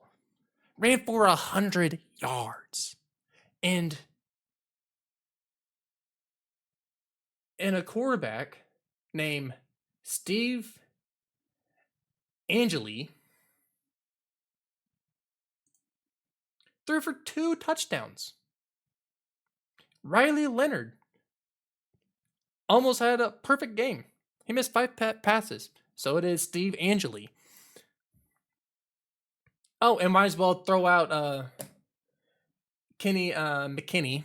ran for 100 yards. And a quarterback named Steve Angeli threw for 2 touchdowns. Riley Leonard almost had a perfect game. He missed 5 passes. So it is Steve Angeli. Oh, and might as well throw out Kenny McKinney,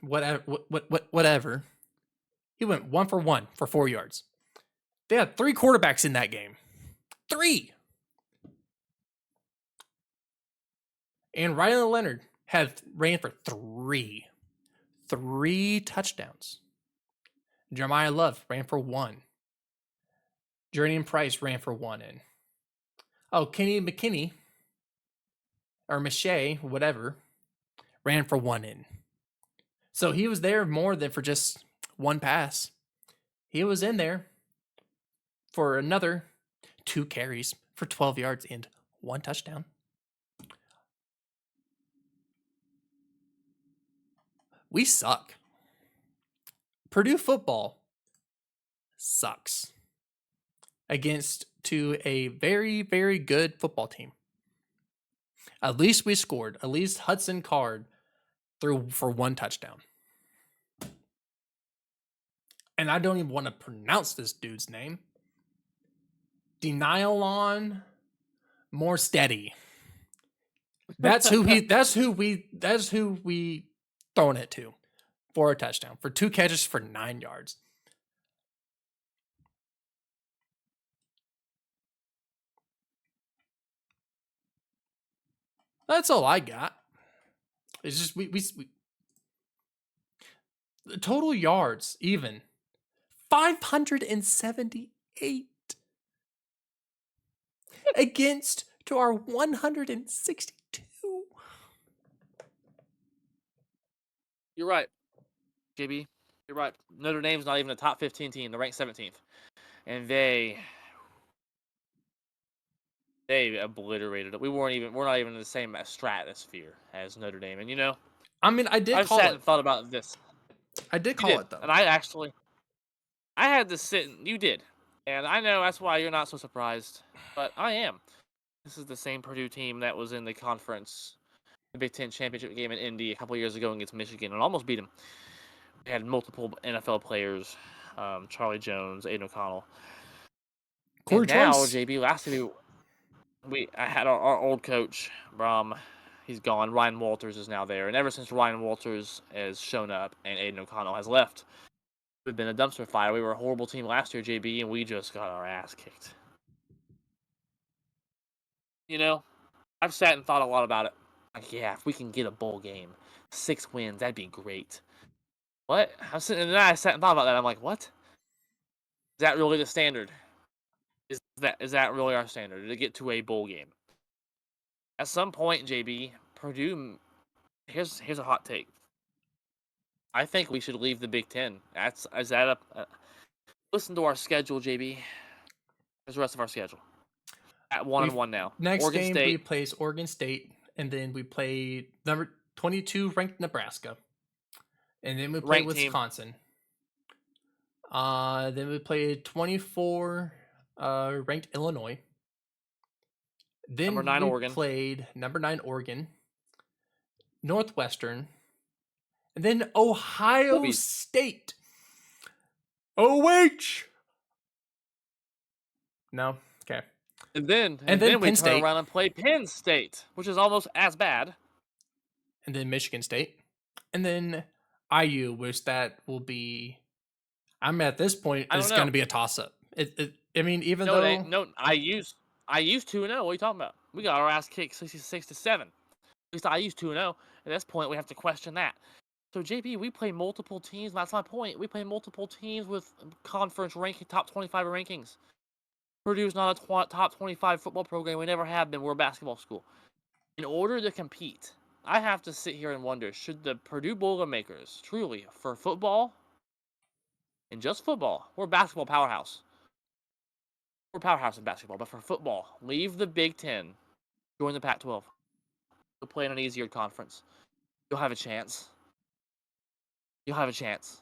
whatever. He went 1 for 1 for 4 yards. They had 3 quarterbacks in that game. 3. And Ryan Leonard ran for 3. 3 touchdowns. Jeremiah Love ran for 1. Jordan Price ran for 1 in. Oh, Kenny McKinney or Miche, whatever, ran for 1 in. So he was there more than for just 1 pass. He was in there for another 2 carries for 12 yards and 1 touchdown. We suck. Purdue football sucks against to a very, very good football team. At least we scored. At least Hudson Card threw for 1 touchdown. And I don't even want to pronounce this dude's name. Denialon More Steady. That's who we throwing it to for a touchdown. For 2 catches for 9 yards. That's all I got. It's just we the total yards even 578 against to our 162.
You're right, JB. You're right. Notre Dame's not even a top 15 team. They're ranked 17th, and they obliterated it. We're not even in the same stratosphere as Notre Dame. And
I mean,
I've sat and thought about this.
I did
You
call
did,
it though.
and I had to sit. You did, and I know that's why you're not so surprised, but I am. This is the same Purdue team that was in the conference, the Big Ten championship game in Indy a couple years ago against Michigan, and almost beat them. We had multiple NFL players, Charlie Jones, Aiden O'Connell.
Corey
And now,
Trice.
JB, last year I had our old coach, Brom. He's gone. Ryan Walters is now there, and ever since Ryan Walters has shown up and Aiden O'Connell has left, we've been a dumpster fire. We were a horrible team last year, JB, and we just got our ass kicked. I've sat and thought a lot about it. Like, yeah, if we can get a bowl game, 6 wins, that'd be great. What? And then I sat and thought about that. I'm like, what? Is that really the standard? Is that really our standard to get to a bowl game? At some point, JB, Purdue. Here's a hot take. I think we should leave the Big Ten. Listen to our schedule, JB. Here's the rest of our schedule. At 1-1 now.
Next
Oregon
game
State.
we plays Oregon State, and then we play number 22 ranked Nebraska, and then we play
Ranked team.
Wisconsin. Then we play 24 ranked Illinois. Then
Number 9
we
Oregon.
played number 9 Oregon, Northwestern, and then Ohio State. OH. No. Okay.
And then we
Penn
turn
State.
around and play Penn State, which is almost as bad.
And then Michigan State. And then IU, which that will be. I'm at this point. It's going to be a toss-up. I mean, even though
IU's 2-0. What are you talking about? We got our ass kicked 66-7. At least IU's 2-0. At this point, we have to question that. So JB, we play multiple teams. That's my point. We play multiple teams with conference ranking, top 25 rankings. Purdue's not a top 25 football program. We never have been. We're a basketball school. In order to compete, I have to sit here and wonder, should the Purdue Boilermakers truly, for football, and just football, we're a basketball powerhouse. We're a powerhouse in basketball, but for football, leave the Big Ten, join the Pac-12. You'll play in an easier conference. You'll have a chance. That's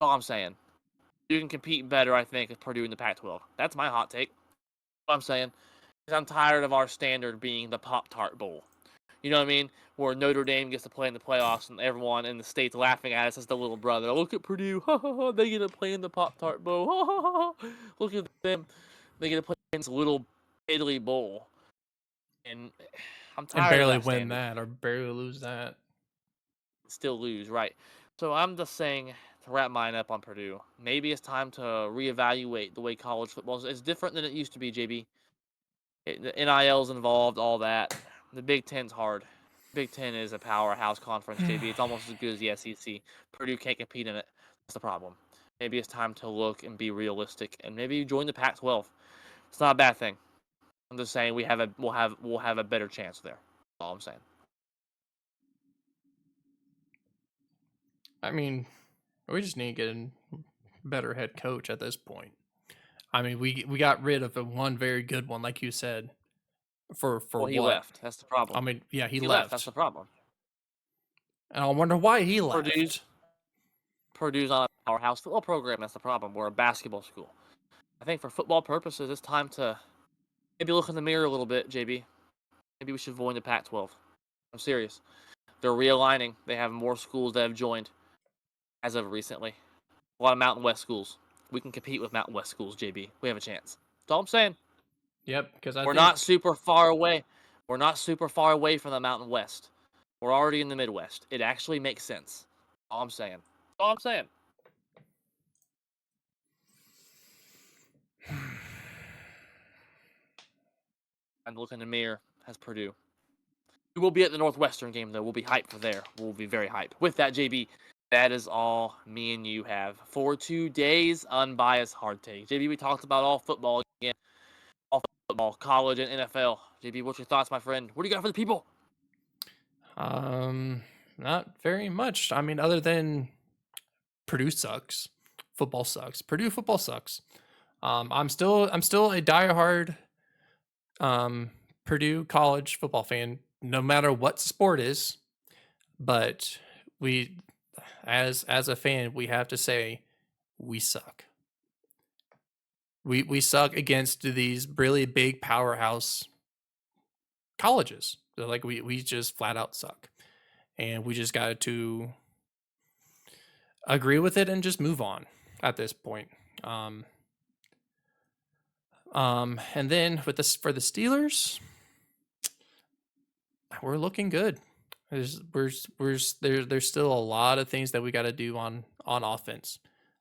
all I'm saying. You can compete better, I think, with Purdue in the Pac-12. That's my hot take. What I'm saying is I'm tired of our standard being the Pop-Tart Bowl. You know what I mean? Where Notre Dame gets to play in the playoffs and everyone in the state's laughing at us as the little brother. Look at Purdue. They get to play in the Pop-Tart Bowl. Look at them. They get to play in this little Italy Bowl. And I'm tired
barely
of that
win that or barely lose that.
Still lose, right? So I'm just saying, to wrap mine up on Purdue, maybe it's time to reevaluate the way college football is. It's different than it used to be, JB. The NIL's involved, all that. The Big Ten's hard. Big Ten is a powerhouse conference, JB. It's almost as good as the SEC. Purdue can't compete in it. That's the problem. Maybe it's time to look and be realistic, and maybe join the Pac-12. It's not a bad thing. I'm just saying we'll have a better chance there. That's all I'm saying.
I mean, we just need to get a better head coach at this point. I mean, we got rid of the one very good one, like you said. For
He
what?
left. That's the problem.
I mean, yeah, he
left.
left.
That's the problem.
And I wonder why he left.
Purdue's not a powerhouse football program. That's the problem. We're a basketball school. I think for football purposes, it's time to maybe look in the mirror a little bit, JB. Maybe we should join the Pac-12. I'm serious. They're realigning. They have more schools that have joined as of recently. A lot of Mountain West schools. We can compete with Mountain West schools, JB. We have a chance. That's all I'm saying.
Yep, because
We're not super far away. We're not super far away from the Mountain West. We're already in the Midwest. It actually makes sense. All I'm saying. All I'm saying. And look in the mirror as Purdue. We will be at the Northwestern game, though. We'll be hyped for there. We'll be very hyped. With that, JB, that is all me and you have for today's Unbiased Hard Take. JB, we talked about all football again. All football, college, and NFL. JB, what's your thoughts, my friend? What do you got for the people?
Not very much. I mean, other than Purdue sucks. Football sucks. Purdue football sucks. I'm still a diehard Purdue college football fan, no matter what sport is. But we, as a fan, we have to say we suck. We suck against these really big powerhouse colleges. Like we just flat out suck, and we just got to agree with it and just move on at this point. And then for the Steelers, we're looking good. There's still a lot of things that we got to do on offense.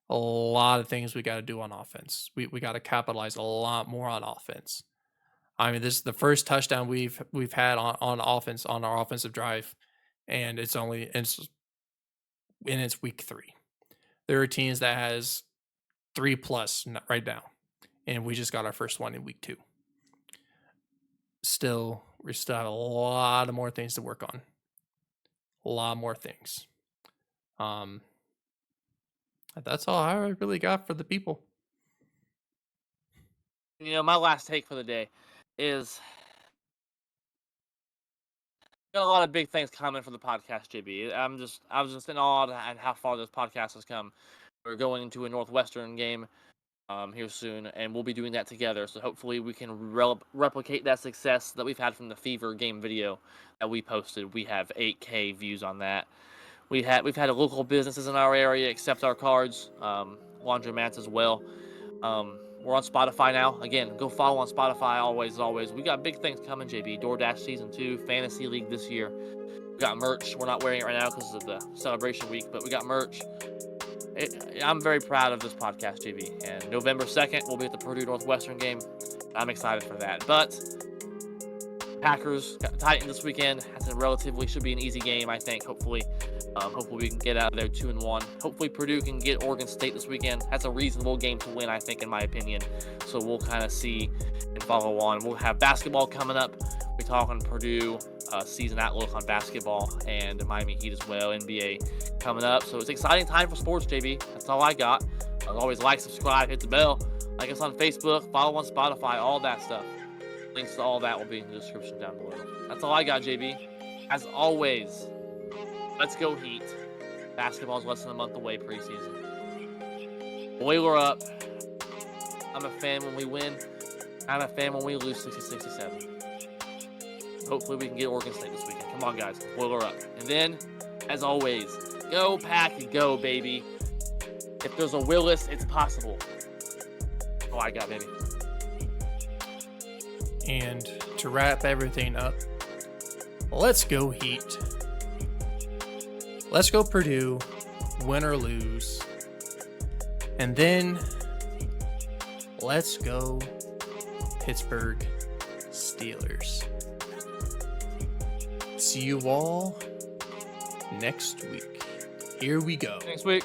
A lot of things we got to do on offense. We got to capitalize a lot more on offense. I mean, this is the first touchdown we've had on offense on our offensive drive, and it's week 3. There are teams that has 3+ right now, and we just got our first one in week 2. We still have a lot of more things to work on. A lot more things. That's all I really got for the people.
You know, my last take for the day is got a lot of big things coming for the podcast, JB. I was just in awe at how far this podcast has come. We're going into a Northwestern game here soon, and we'll be doing that together. So hopefully we can replicate that success that we've had from the Fever game video that we posted. We have 8K views on that. We've had local businesses in our area accept our cards, laundromats as well. We're on Spotify now. Again, go follow on Spotify always. We got big things coming, JB. DoorDash Season 2, Fantasy League this year. We got merch. We're not wearing it right now because of the celebration week, but we got merch. I'm very proud of this podcast, JB. And November 2nd, we'll be at the Purdue Northwestern game. I'm excited for that. But Packers got the Titans this weekend. That's should be an easy game, I think. Hopefully we can get out of there 2-1. Hopefully Purdue can get Oregon State this weekend. That's a reasonable game to win, I think, in my opinion. So we'll kind of see and follow on. We'll have basketball coming up. We talk on Purdue season outlook on basketball and Miami Heat as well. NBA coming up. So it's an exciting time for sports, JB. That's all I got. As always, like, subscribe, hit the bell. Like us on Facebook, follow on Spotify, all that stuff. Links to all that will be in the description down below. That's all I got, JB. As always, let's go Heat. Basketball's less than a month away preseason. Boiler up. I'm a fan when we win. I'm a fan when we lose 60-67. Hopefully we can get Oregon State this weekend. Come on, guys. Boiler up. And then, as always, go Pack, go, baby. If there's a Willis, it's possible. Oh, I got, baby.
And to wrap everything up, let's go Heat. Let's go Purdue, win or lose. And then let's go Pittsburgh Steelers. See you all next week. Here we go.
Next week.